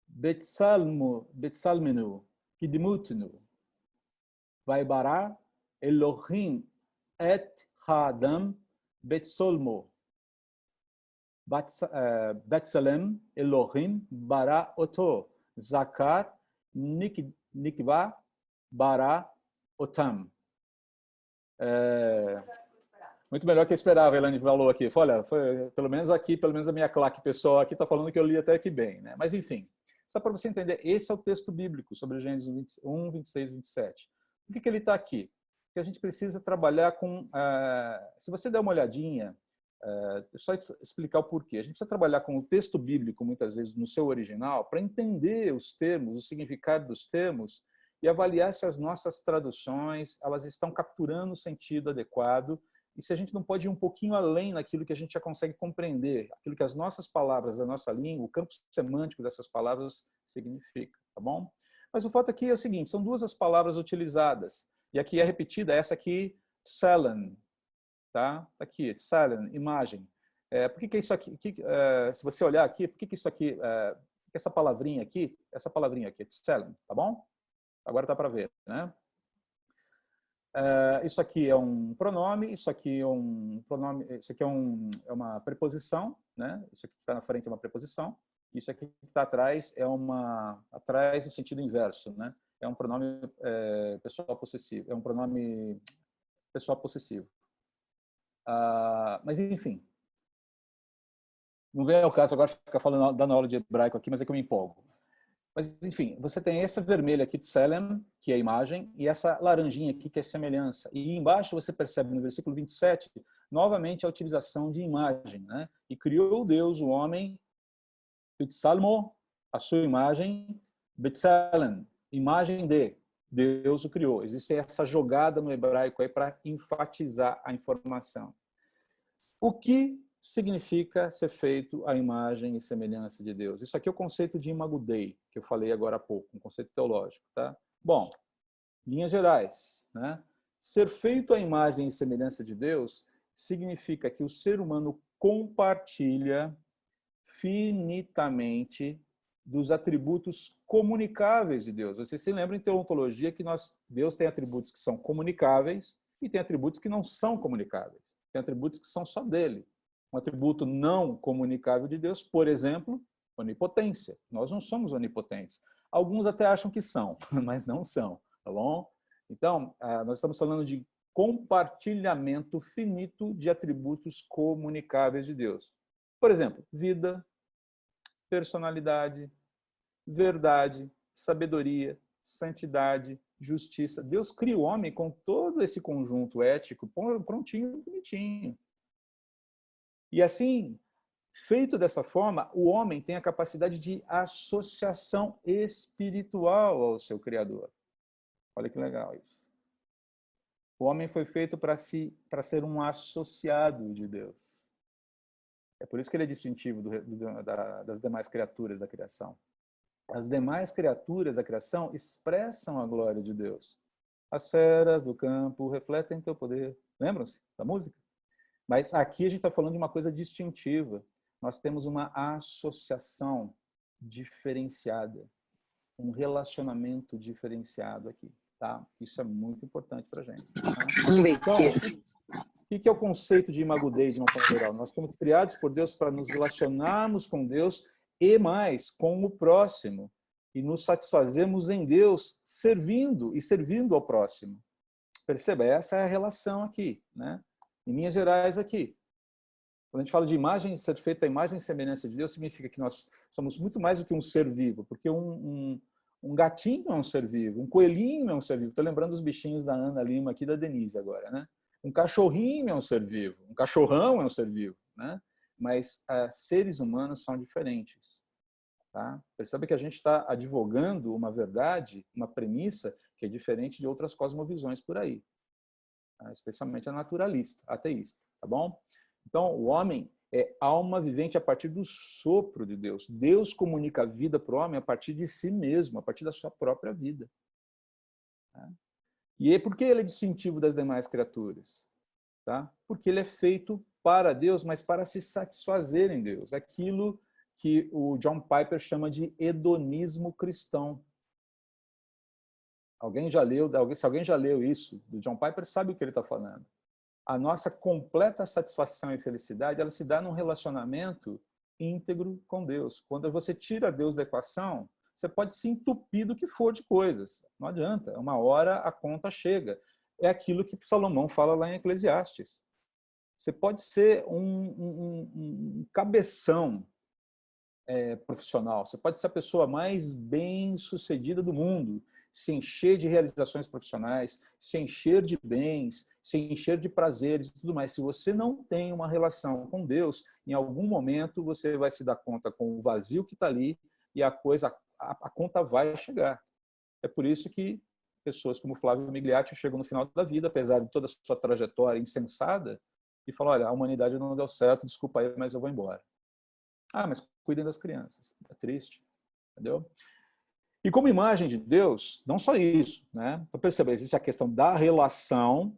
Betsalmenu Kidmutnu Vaibará Elohim et Haadam Betsolmo Betsalem Elohim Bara Oto Zakar Nikva Bara Otam. Muito melhor que eu esperava, a Elane falou aqui. Olha, pelo menos a minha claque pessoal aqui está falando que eu li até que bem, né? Mas enfim, só para você entender, esse é o texto bíblico sobre Gênesis 1, 26 e 27. Por que ele está aqui? Porque a gente precisa trabalhar com... se você der uma olhadinha, só explicar o porquê. A gente precisa trabalhar com o texto bíblico, muitas vezes, no seu original, para entender os termos, o significado dos termos, e avaliar se as nossas traduções elas estão capturando o sentido adequado, e se a gente não pode ir um pouquinho além naquilo que a gente já consegue compreender, aquilo que as nossas palavras da nossa língua, o campo semântico dessas palavras significa, tá bom? Mas o fato aqui é o seguinte, são duas as palavras utilizadas, e aqui é repetida, essa aqui, tselem, tá? Aqui, tselem, imagem. Por que isso aqui, se você olhar aqui, por que isso aqui, essa palavrinha aqui, tselem, tá bom? Agora dá para ver, né? Isso aqui é um pronome, isso aqui é uma preposição, né? Isso aqui que está na frente é uma preposição, isso aqui que está atrás é atrás no sentido inverso, né? É um pronome pessoal possessivo, é um pronome pessoal possessivo. Mas enfim, não vem ao caso agora ficar falando dando aula de hebraico aqui, mas é que eu me empolgo. Mas, enfim, você tem essa vermelha aqui, tselem, que é a imagem, e essa laranjinha aqui, que é semelhança. E embaixo você percebe no versículo 27, novamente a utilização de imagem, né? E criou Deus o homem, Betsalmo, a sua imagem, Betsalem, imagem de Deus o criou. Existe essa jogada no hebraico aí para enfatizar a informação. O que significa ser feito à imagem e semelhança de Deus? Isso aqui é o conceito de Imago Dei, que eu falei agora há pouco, um conceito teológico, tá? Bom, linhas gerais, né? Ser feito à imagem e semelhança de Deus significa que o ser humano compartilha finitamente dos atributos comunicáveis de Deus. Vocês se lembram em teologia que Deus tem atributos que são comunicáveis e tem atributos que não são comunicáveis. Tem atributos que são só dele. Um atributo não comunicável de Deus, por exemplo, onipotência. Nós não somos onipotentes. Alguns até acham que são, mas não são, tá bom? Então, nós estamos falando de compartilhamento finito de atributos comunicáveis de Deus. Por exemplo, vida, personalidade, verdade, sabedoria, santidade, justiça. Deus cria o homem com todo esse conjunto ético prontinho, bonitinho. E assim, feito dessa forma, o homem tem a capacidade de associação espiritual ao seu Criador. Olha que legal isso. O homem foi feito para ser um associado de Deus. É por isso que ele é distintivo das demais criaturas da criação. As demais criaturas da criação expressam a glória de Deus. As feras do campo refletem teu poder. Lembram-se da música? Mas aqui a gente está falando de uma coisa distintiva. Nós temos uma associação diferenciada. um relacionamento diferenciado aqui, tá? Isso é muito importante para a gente. Tá? Então, o que é o conceito de Imago Dei de uma forma geral? Nós fomos criados por Deus para nos relacionarmos com Deus e mais com o próximo, e nos satisfazemos em Deus servindo ao próximo. Perceba, essa é a relação aqui, né? Em linhas gerais aqui. Quando a gente fala de imagem, ser feita a imagem e semelhança de Deus, significa que nós somos muito mais do que um ser vivo, porque um gatinho é um ser vivo, um coelhinho é um ser vivo. Estou lembrando dos bichinhos da Ana Lima aqui, da Denise agora, né? Um cachorrinho é um ser vivo, um cachorrão é um ser vivo, né? Mas seres humanos são diferentes. Tá? Percebe que a gente está advogando uma verdade, uma premissa que é diferente de outras cosmovisões por aí, tá? Especialmente a naturalista, ateísta, tá bom? Então, o homem é alma vivente a partir do sopro de Deus. Deus comunica a vida para o homem a partir de si mesmo, a partir da sua própria vida. Tá? E por que ele é distintivo das demais criaturas? Tá? Porque ele é feito para Deus, mas para se satisfazer em Deus. Aquilo que o John Piper chama de hedonismo cristão. Se alguém já leu isso do John Piper, sabe o que ele está falando. A nossa completa satisfação e felicidade, ela se dá num relacionamento íntegro com Deus. Quando você tira Deus da equação, você pode se entupir do que for de coisas. Não adianta. Uma hora a conta chega. É aquilo que Salomão fala lá em Eclesiastes. Você pode ser um cabeção profissional. Você pode ser a pessoa mais bem-sucedida do mundo, se encher de realizações profissionais, se encher de bens, se encher de prazeres e tudo mais. Se você não tem uma relação com Deus, em algum momento você vai se dar conta com o vazio que está ali e a conta vai chegar. É por isso que pessoas como Flávio Migliaccio chegam no final da vida, apesar de toda a sua trajetória insensada, e falam, olha, a humanidade não deu certo, desculpa aí, mas eu vou embora. Ah, mas cuidem das crianças. É triste, entendeu? E como imagem de Deus, não só isso, né? Para perceber, existe a questão da relação,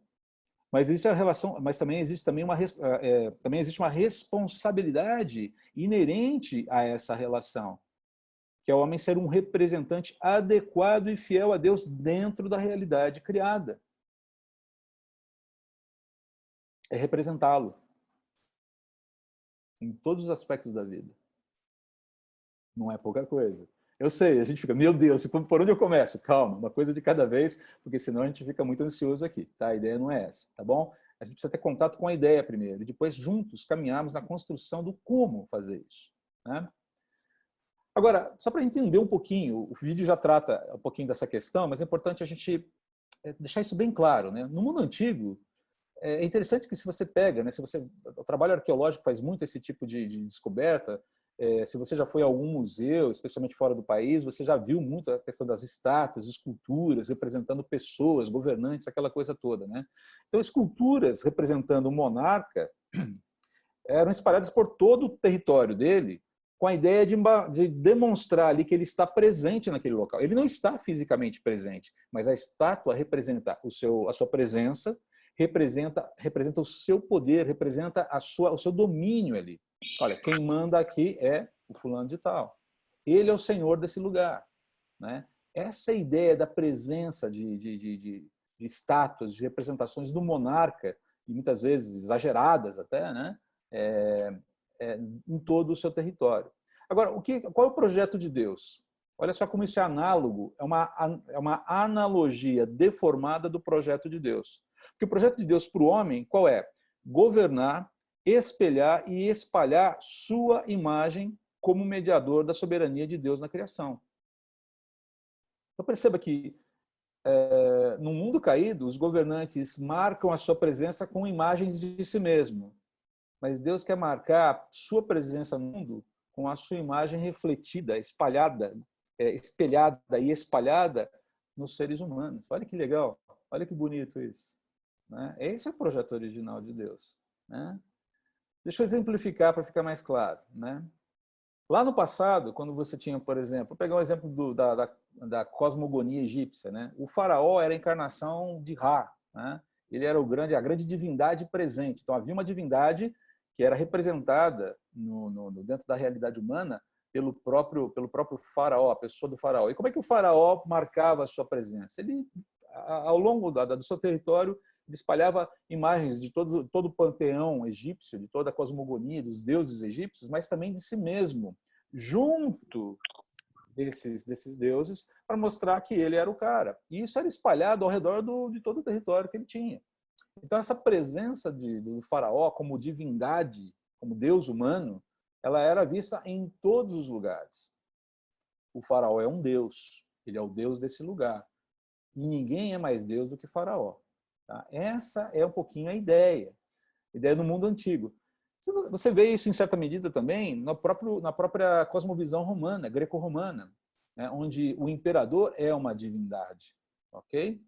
mas existe a relação, mas também existe uma responsabilidade inerente a essa relação, que é o homem ser um representante adequado e fiel a Deus dentro da realidade criada. É representá-lo em todos os aspectos da vida. Não é pouca coisa. Eu sei, a gente fica, meu Deus, por onde eu começo? Calma, uma coisa de cada vez, porque senão a gente fica muito ansioso aqui, tá? A ideia não é essa, tá bom? A gente precisa ter contato com a ideia primeiro, e depois juntos caminharmos na construção do como fazer isso, né? Agora, só para entender um pouquinho, o vídeo já trata um pouquinho dessa questão, mas é importante a gente deixar isso bem claro, né? No mundo antigo, é interessante que se você pega, né, o trabalho arqueológico faz muito esse tipo de descoberta. Se você já foi a algum museu, especialmente fora do país, você já viu muito a questão das estátuas, esculturas representando pessoas, governantes, aquela coisa toda, né? Então, esculturas representando o monarca eram espalhadas por todo o território dele, com a ideia de demonstrar ali que ele está presente naquele local. Ele não está fisicamente presente, mas a estátua representa a sua presença, representa o seu poder, representa o seu domínio ali. Olha, quem manda aqui é o fulano de tal. Ele é o senhor desse lugar, né? Essa ideia da presença de estátuas, de representações do monarca, e muitas vezes exageradas até, né? Em todo o seu território. Agora, qual é o projeto de Deus? Olha só como isso é análogo, é uma analogia deformada do projeto de Deus. Porque o projeto de Deus para o homem, qual é? Governar, espelhar e espalhar sua imagem como mediador da soberania de Deus na criação. Então perceba que no mundo caído, os governantes marcam a sua presença com imagens de si mesmo. Mas Deus quer marcar sua presença no mundo com a sua imagem refletida, espelhada e espalhada nos seres humanos. Olha que legal, olha que bonito isso. Né? Esse é o projeto original de Deus. Né? Deixa eu exemplificar para ficar mais claro. Né? Lá no passado, quando você tinha, por exemplo, vou pegar um exemplo da cosmogonia egípcia. Né? O faraó era a encarnação de Ra. Né? Ele era a grande divindade presente. Então havia uma divindade que era representada dentro da realidade humana pelo próprio faraó, a pessoa do faraó. E como é que o faraó marcava a sua presença? Ele, ao longo do seu território, ele espalhava imagens de todo o panteão egípcio, de toda a cosmogonia dos deuses egípcios, mas também de si mesmo, junto desses deuses, para mostrar que ele era o cara. E isso era espalhado ao redor de todo o território que ele tinha. Então, essa presença do faraó como divindade, como deus humano, ela era vista em todos os lugares. O faraó é um deus, ele é o deus desse lugar. E ninguém é mais deus do que faraó. Tá? Essa é um pouquinho a ideia no mundo antigo. Você vê isso, em certa medida, também na própria cosmovisão romana, greco-romana, né, onde o imperador é uma divindade. Ok?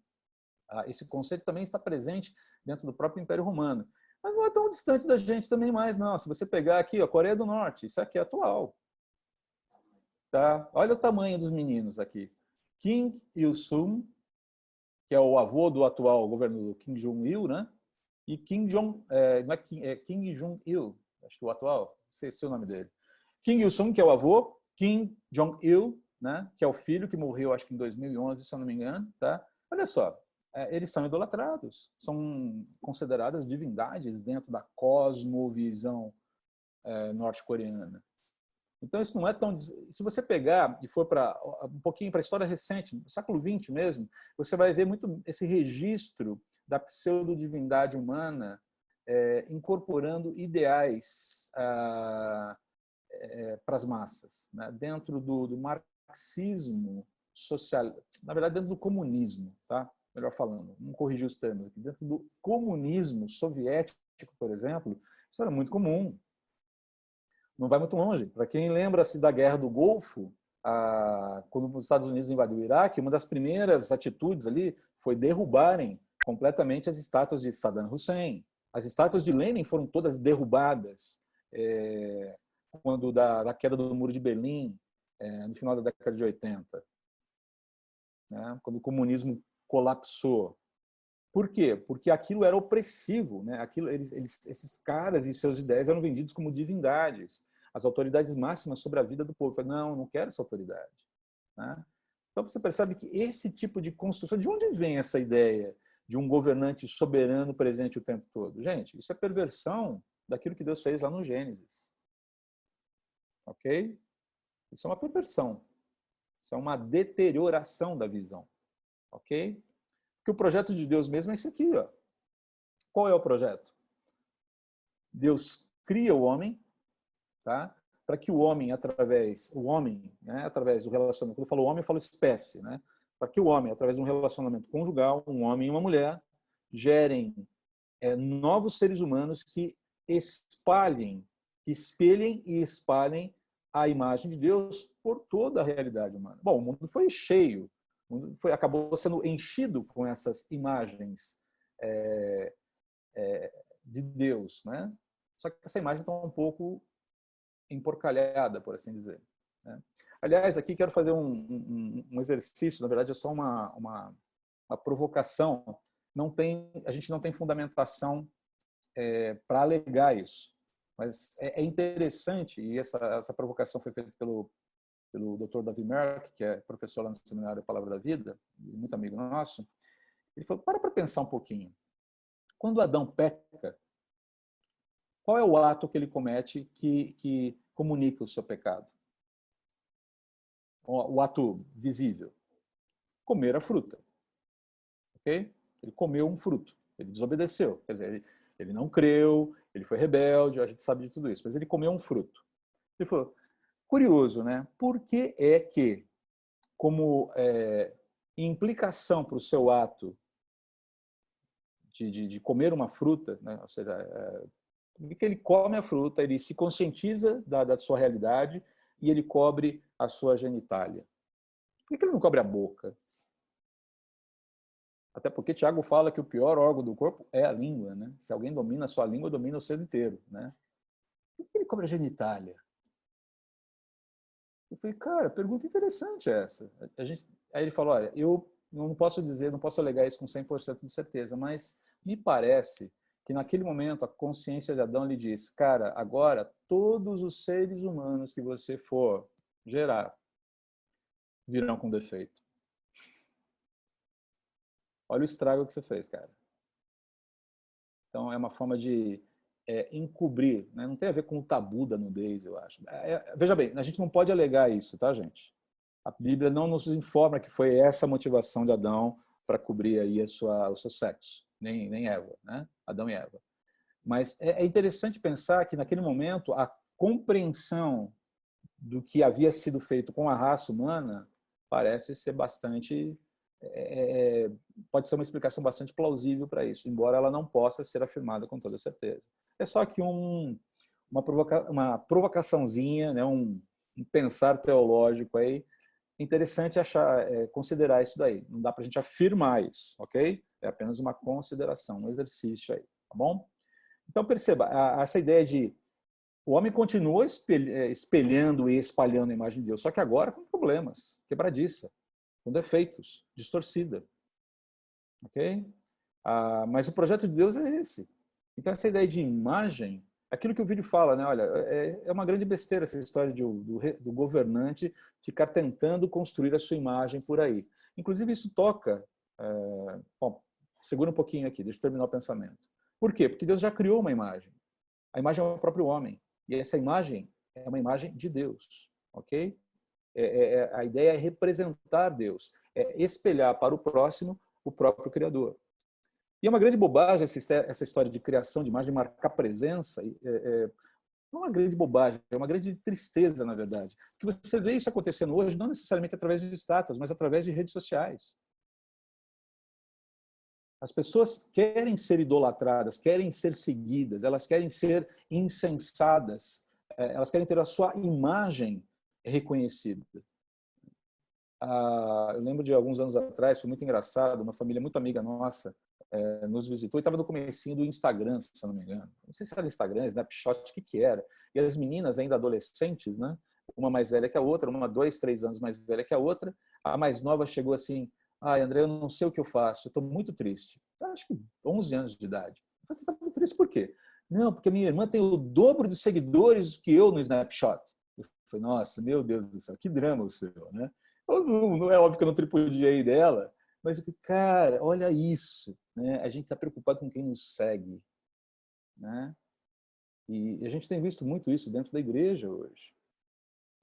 Esse conceito também está presente dentro do próprio Império Romano. Mas não é tão distante da gente também mais, não. Se você pegar aqui, a Coreia do Norte, isso aqui é atual. Tá? Olha o tamanho dos meninos aqui. Kim Il-sung, que é o avô do atual governo Kim Jong-il, né? E Kim Jong-il, acho que o atual, sei o nome dele. Kim Il-sung, que é o avô, Kim Jong-il, né? Que é o filho que morreu, acho que em 2011, se eu não me engano. Tá? Olha só, eles são idolatrados, são consideradas divindades dentro da cosmovisão norte-coreana. Então, isso não é tão... Se você pegar e for um pouquinho para a história recente, do século XX mesmo, você vai ver muito esse registro da pseudo-divindade humana incorporando ideais para as massas, né? Dentro do marxismo social, na verdade, dentro do comunismo, tá? Melhor falando, vamos corrigir os termos aqui. Dentro do comunismo soviético, por exemplo, isso era muito comum. Não vai muito longe. Para quem lembra-se da Guerra do Golfo, quando os Estados Unidos invadiu o Iraque, uma das primeiras atitudes ali foi derrubarem completamente as estátuas de Saddam Hussein. As estátuas de Lenin foram todas derrubadas quando da queda do Muro de Berlim, no final da década de 80, né? Quando o comunismo colapsou. Por quê? Porque aquilo era opressivo, né? Esses caras e seus ideias eram vendidos como divindades, as autoridades máximas sobre a vida do povo. Não, não quero essa autoridade. Né? Então você percebe que esse tipo de construção, de onde vem essa ideia de um governante soberano presente o tempo todo? Gente, isso é perversão daquilo que Deus fez lá no Gênesis. Ok? Isso é uma perversão. Isso é uma deterioração da visão. Ok? Porque o projeto de Deus mesmo é esse aqui. Ó. Qual é o projeto? Deus cria o homem, tá? Para que o homem, através do relacionamento, quando eu falo homem, eu falo espécie, né? Para que o homem, através de um relacionamento conjugal, um homem e uma mulher, gerem novos seres humanos que espelhem e espalhem a imagem de Deus por toda a realidade humana. Bom, o mundo foi cheio, acabou sendo enchido com essas imagens de Deus, né? Só que essa imagem está um pouco emporcalhada, por assim dizer. Né? Aliás, aqui quero fazer um exercício, na verdade é só uma provocação. A gente não tem fundamentação para alegar isso, mas é interessante, e essa provocação foi feita pelo Dr. Davi Merck, que é professor lá no Seminário Palavra da Vida, muito amigo nosso. Ele falou, para pensar um pouquinho. Quando Adão peca, qual é o ato que ele comete que comunica o seu pecado? O ato visível. Comer a fruta. Ok? Ele comeu um fruto. Ele desobedeceu. Quer dizer, ele não creu, ele foi rebelde, a gente sabe de tudo isso. Mas ele comeu um fruto. Ele falou, curioso, né? Por que é que, como implicação para o seu ato de comer uma fruta, né? Ou seja, que ele come a fruta, ele se conscientiza da sua realidade e ele cobre a sua genitália. Por que ele não cobre a boca? Até porque Tiago fala que o pior órgão do corpo é a língua, né? Se alguém domina a sua língua, domina o ser inteiro, né? Por que ele cobre a genitália? Eu falei, cara, pergunta interessante essa. Aí ele falou, olha, eu não posso alegar isso com 100% de certeza, mas me parece que naquele momento a consciência de Adão lhe disse, cara, agora todos os seres humanos que você for gerar virão com defeito. Olha o estrago que você fez, cara. Então, é uma forma de encobrir, né? Não tem a ver com o tabu da nudez, eu acho. Veja bem, a gente não pode alegar isso, tá, gente? A Bíblia não nos informa que foi essa a motivação de Adão para cobrir aí o seu sexo, nem Eva, né? Adão e Eva. Mas é interessante pensar que, naquele momento, a compreensão do que havia sido feito com a raça humana parece ser bastante... pode ser uma explicação bastante plausível para isso, embora ela não possa ser afirmada com toda certeza. É só que uma provocaçãozinha, né? um pensar teológico aí, interessante considerar isso daí. Não dá para a gente afirmar isso, ok? É apenas uma consideração, um exercício aí, tá bom? Então, perceba, essa ideia de o homem continua espelhando e espalhando a imagem de Deus, só que agora com problemas, quebradiça, com defeitos, distorcida. Ok? Mas o projeto de Deus é esse. Então, essa ideia de imagem, aquilo que o vídeo fala, né? Olha, é uma grande besteira essa história do governante ficar tentando construir a sua imagem por aí. Inclusive, isso toca... bom, segura um pouquinho aqui, deixa eu terminar o pensamento. Por quê? Porque Deus já criou uma imagem. A imagem é o próprio homem. E essa imagem é uma imagem de Deus. Ok? A ideia é representar Deus. É espelhar para o próximo o próprio Criador. E é uma grande bobagem essa história de criação de imagem, marcar presença. Não é uma grande bobagem, é uma grande tristeza, na verdade. Porque você vê isso acontecendo hoje, não necessariamente através de estátuas, mas através de redes sociais. As pessoas querem ser idolatradas, querem ser seguidas, elas querem ser incensadas, elas querem ter a sua imagem reconhecida. Eu lembro de alguns anos atrás, foi muito engraçado, uma família muito amiga nossa nos visitou e estava no comecinho do Instagram, se eu não me engano. Não sei se era Instagram, Snapchat, o que era. E as meninas ainda adolescentes, né? Uma mais velha que a outra, uma 2, 3 anos mais velha que a outra. A mais nova chegou assim: ai, André, eu não sei o que eu faço, eu estou muito triste. Acho que 11 anos de idade. Eu falei, você está muito triste por quê? Não, porque minha irmã tem o dobro de seguidores que eu no Snapchat. Eu falei, nossa, meu Deus do céu, que drama o seu, né? Não é óbvio que eu não tripudiei dela, mas eu falei, cara, olha isso, né? A gente está preocupado com quem nos segue, né? E a gente tem visto muito isso dentro da igreja hoje.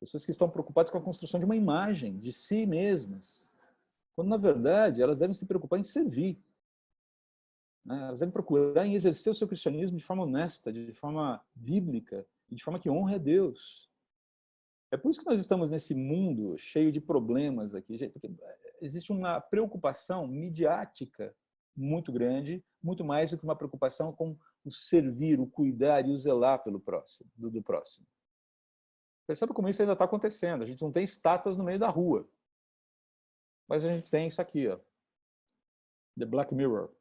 Pessoas que estão preocupadas com a construção de uma imagem de si mesmas, quando, na verdade, elas devem se preocupar em servir. Elas devem procurar em exercer o seu cristianismo de forma honesta, de forma bíblica, e de forma que honre a Deus. É por isso que nós estamos nesse mundo cheio de problemas aqui, porque existe uma preocupação midiática muito grande, muito mais do que uma preocupação com o servir, o cuidar e o zelar pelo próximo, do próximo. Percebe como isso ainda está acontecendo. A gente não tem estátuas no meio da rua. Mas a gente tem isso aqui, ó, The Black Mirror.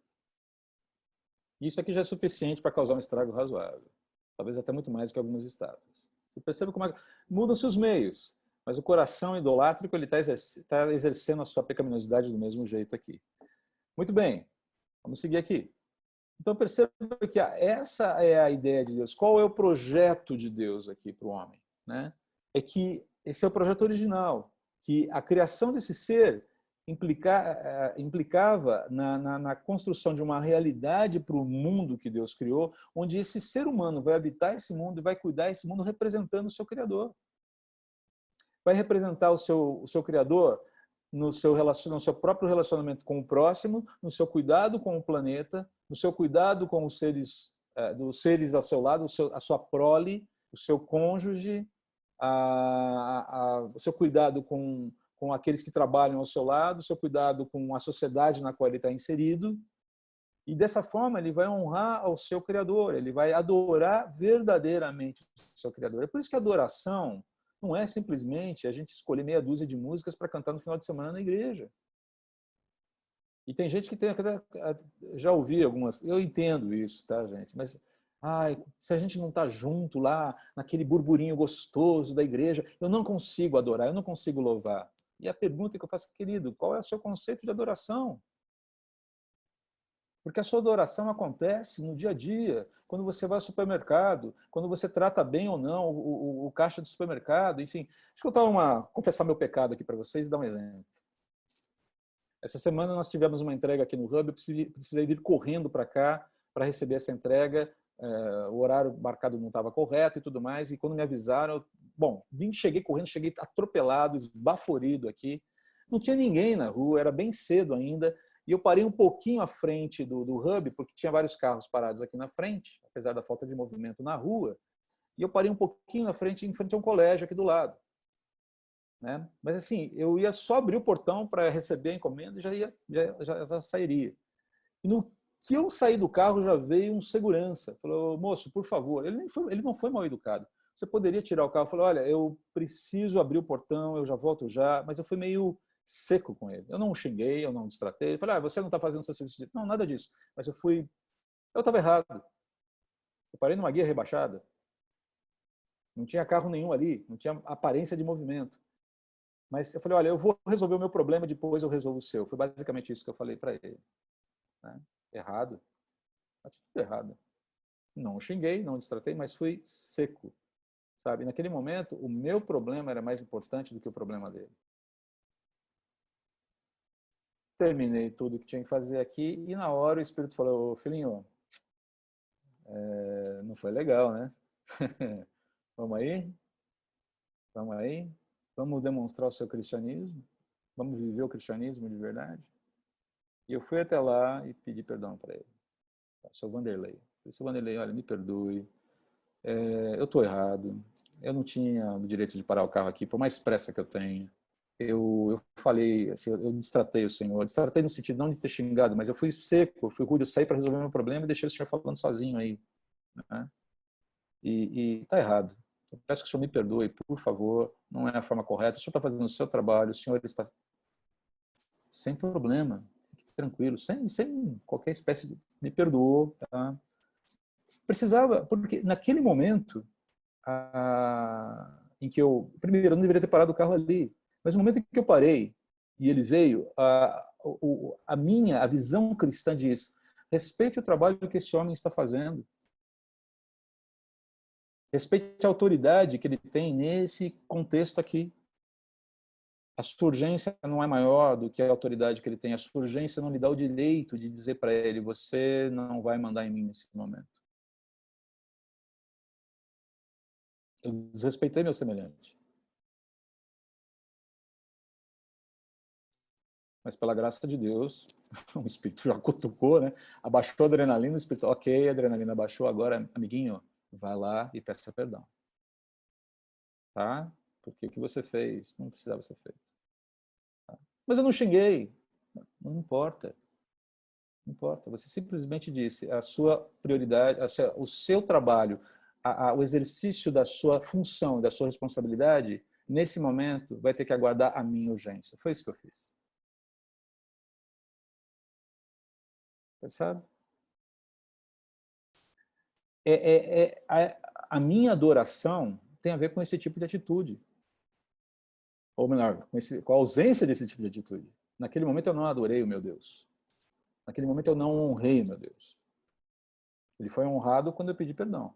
Isso aqui já é suficiente para causar um estrago razoável. Talvez até muito mais do que algumas estátuas. Você percebe como mudam-se os meios, mas o coração idolátrico está exercendo a sua pecaminosidade do mesmo jeito aqui. Muito bem, vamos seguir aqui. Então perceba que essa é a ideia de Deus. Qual é o projeto de Deus aqui para o homem? Né? É que esse é o projeto original, que a criação desse ser implicava na construção de uma realidade para o mundo que Deus criou, onde esse ser humano vai habitar esse mundo e vai cuidar desse mundo representando o seu Criador. Vai representar o seu Criador no seu próprio relacionamento com o próximo, no seu cuidado com o planeta, no seu cuidado com os seres ao seu lado, a sua prole, o seu cônjuge, o seu cuidado com aqueles que trabalham ao seu lado, o seu cuidado com a sociedade na qual ele está inserido. E dessa forma ele vai honrar ao seu Criador, ele vai adorar verdadeiramente o seu Criador. É por isso que a adoração não é simplesmente a gente escolher meia dúzia de músicas para cantar no final de semana na igreja. E tem gente que já ouvi algumas, eu entendo isso, tá, gente? Mas se a gente não está junto lá, naquele burburinho gostoso da igreja, eu não consigo adorar, eu não consigo louvar. E a pergunta que eu faço, querido, qual é o seu conceito de adoração? Porque a sua adoração acontece no dia a dia, quando você vai ao supermercado, quando você trata bem ou não o caixa do supermercado, enfim. Deixa eu confessar meu pecado aqui para vocês e dar um exemplo. Essa semana nós tivemos uma entrega aqui no Hub, eu precisei vir correndo para cá para receber essa entrega, o horário marcado não estava correto e tudo mais, e quando me avisaram, cheguei correndo, cheguei atropelado, esbaforido aqui, não tinha ninguém na rua, era bem cedo ainda, e eu parei um pouquinho à frente do Hub, porque tinha vários carros parados aqui na frente, apesar da falta de movimento na rua, e eu parei um pouquinho em frente a um colégio aqui do lado. Né? Mas assim, eu ia só abrir o portão para receber a encomenda e já sairia. E no que eu saí do carro, já veio um segurança. Falou, moço, por favor. Ele não foi mal educado. Você poderia tirar o carro? Eu falei, olha, eu preciso abrir o portão, eu já volto já. Mas eu fui meio seco com ele. Eu não o xinguei, eu não o destratei. Eu falei, você não está fazendo o seu serviço. Não, nada disso. Mas eu estava errado. Eu parei numa guia rebaixada. Não tinha carro nenhum ali, não tinha aparência de movimento. Mas eu falei, olha, eu vou resolver o meu problema, depois eu resolvo o seu. Foi basicamente isso que eu falei para ele. Né? Errado. Tudo errado. Não xinguei, não destratei, mas fui seco. Sabe? Naquele momento, o meu problema era mais importante do que o problema dele. Terminei tudo que tinha que fazer aqui e na hora o Espírito falou, filhinho, não foi legal, né? Vamos aí? Vamos aí? Vamos demonstrar o seu cristianismo? Vamos viver o cristianismo de verdade? E eu fui até lá e pedi perdão para ele. Seu Vanderlei. Seu Vanderlei, olha, me perdoe. Eu estou errado. Eu não tinha o direito de parar o carro aqui, por mais pressa que eu tenha. Eu falei, assim, eu destratei o senhor. Destratei no sentido não de ter xingado, mas eu fui seco, eu fui rude, eu saí para resolver meu problema e deixei o senhor falando sozinho aí. Né? E está errado. Eu peço que o senhor me perdoe, por favor, não é a forma correta. O senhor está fazendo o seu trabalho, o senhor está sem problema, fique tranquilo, sem qualquer espécie de... Me perdoou. Tá? Precisava, porque naquele momento em que primeiro, eu não deveria ter parado o carro ali, mas no momento em que eu parei e ele veio, a visão cristã diz, respeite o trabalho que esse homem está fazendo. Respeite a autoridade que ele tem nesse contexto aqui. A sua urgência não é maior do que a autoridade que ele tem. A sua urgência não lhe dá o direito de dizer para ele, você não vai mandar em mim nesse momento. Eu desrespeitei meu semelhante. Mas pela graça de Deus, o espírito já cutucou, né? Abaixou a adrenalina, o espírito, ok, a adrenalina abaixou, agora, amiguinho, vai lá e peça perdão. Tá? Porque o que você fez não precisava ser feito. Tá? Mas eu não xinguei. Não importa. Não importa. Você simplesmente disse a sua prioridade, o seu trabalho, o exercício da sua função, da sua responsabilidade, nesse momento, vai ter que aguardar a minha urgência. Foi isso que eu fiz. Percebe? A minha adoração tem a ver com esse tipo de atitude. Ou melhor, com a ausência desse tipo de atitude. Naquele momento eu não adorei o meu Deus. Naquele momento eu não honrei o meu Deus. Ele foi honrado quando eu pedi perdão.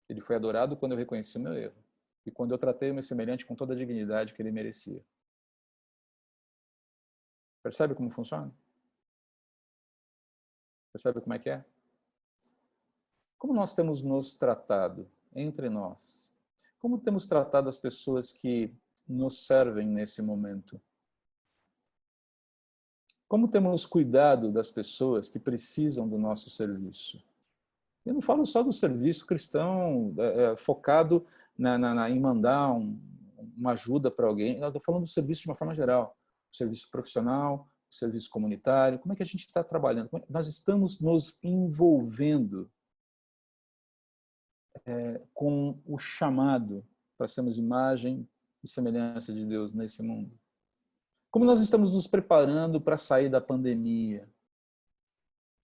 Ele foi adorado quando eu reconheci o meu erro. E quando eu tratei o meu semelhante com toda a dignidade que ele merecia. Percebe como funciona? Percebe como é que é? Como nós temos nos tratado entre nós? Como temos tratado as pessoas que nos servem nesse momento? Como temos cuidado das pessoas que precisam do nosso serviço? Eu não falo só do serviço cristão focado em mandar uma ajuda para alguém. Eu estou falando do serviço de uma forma geral. O serviço profissional, o serviço comunitário. Como é que a gente está trabalhando? Nós estamos nos envolvendo com o chamado para sermos imagem e semelhança de Deus nesse mundo. Como nós estamos nos preparando para sair da pandemia,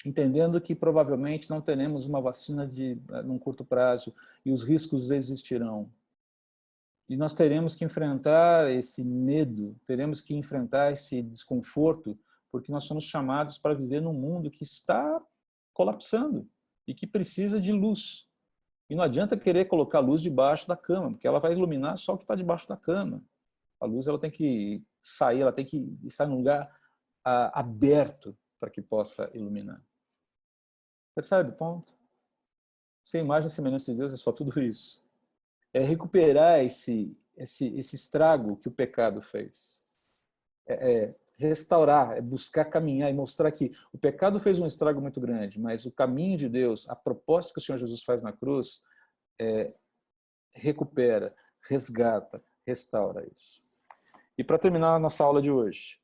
entendendo que provavelmente não teremos uma vacina num curto prazo e os riscos existirão. E nós teremos que enfrentar esse medo, teremos que enfrentar esse desconforto porque nós somos chamados para viver num mundo que está colapsando e que precisa de luz. E não adianta querer colocar luz debaixo da cama, porque ela vai iluminar só o que está debaixo da cama. A luz ela tem que sair, ela tem que estar num lugar aberto para que possa iluminar. Percebe? Ponto. Sem imagem e semelhança de Deus é só tudo isso. É recuperar esse estrago que o pecado fez. É restaurar, é buscar caminhar e mostrar que o pecado fez um estrago muito grande, mas o caminho de Deus, a proposta que o Senhor Jesus faz na cruz, recupera, resgata, restaura isso. E para terminar a nossa aula de hoje,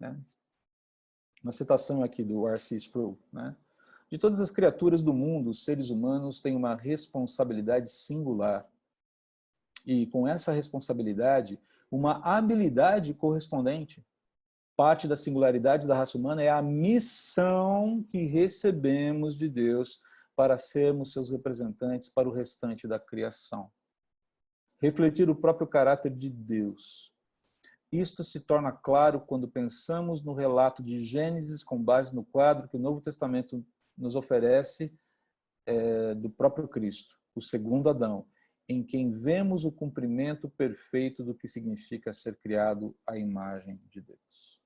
né, uma citação aqui do R.C. Sproul, né? De todas as criaturas do mundo, os seres humanos têm uma responsabilidade singular. E com essa responsabilidade, uma habilidade correspondente. Parte da singularidade da raça humana é a missão que recebemos de Deus para sermos seus representantes para o restante da criação. Refletir o próprio caráter de Deus. Isto se torna claro quando pensamos no relato de Gênesis com base no quadro que o Novo Testamento nos oferece do próprio Cristo, o segundo Adão, em quem vemos o cumprimento perfeito do que significa ser criado à imagem de Deus.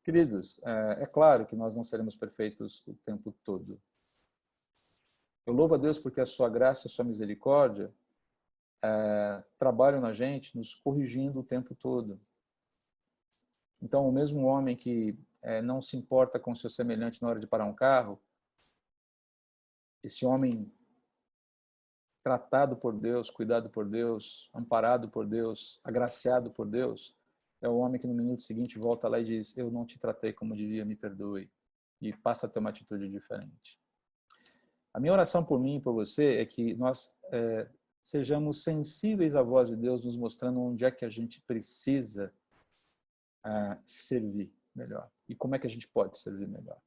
Queridos, é claro que nós não seremos perfeitos o tempo todo. Eu louvo a Deus porque a sua graça e a sua misericórdia trabalham na gente, nos corrigindo o tempo todo. Então, o mesmo homem que não se importa com o seu semelhante na hora de parar um carro, esse homem tratado por Deus, cuidado por Deus, amparado por Deus, agraciado por Deus, é o homem que no minuto seguinte volta lá e diz: eu não te tratei como devia, me perdoe, e passa a ter uma atitude diferente. A minha oração por mim e por você é que nós sejamos sensíveis à voz de Deus, nos mostrando onde é que a gente precisa servir melhor. E como é que a gente pode servir melhor.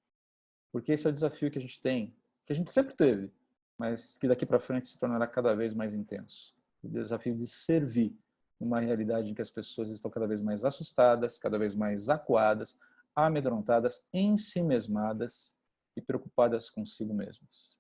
Porque esse é o desafio que a gente tem, que a gente sempre teve, mas que daqui para frente se tornará cada vez mais intenso. O desafio de servir numa realidade em que as pessoas estão cada vez mais assustadas, cada vez mais acuadas, amedrontadas, ensimesmadas e preocupadas consigo mesmas.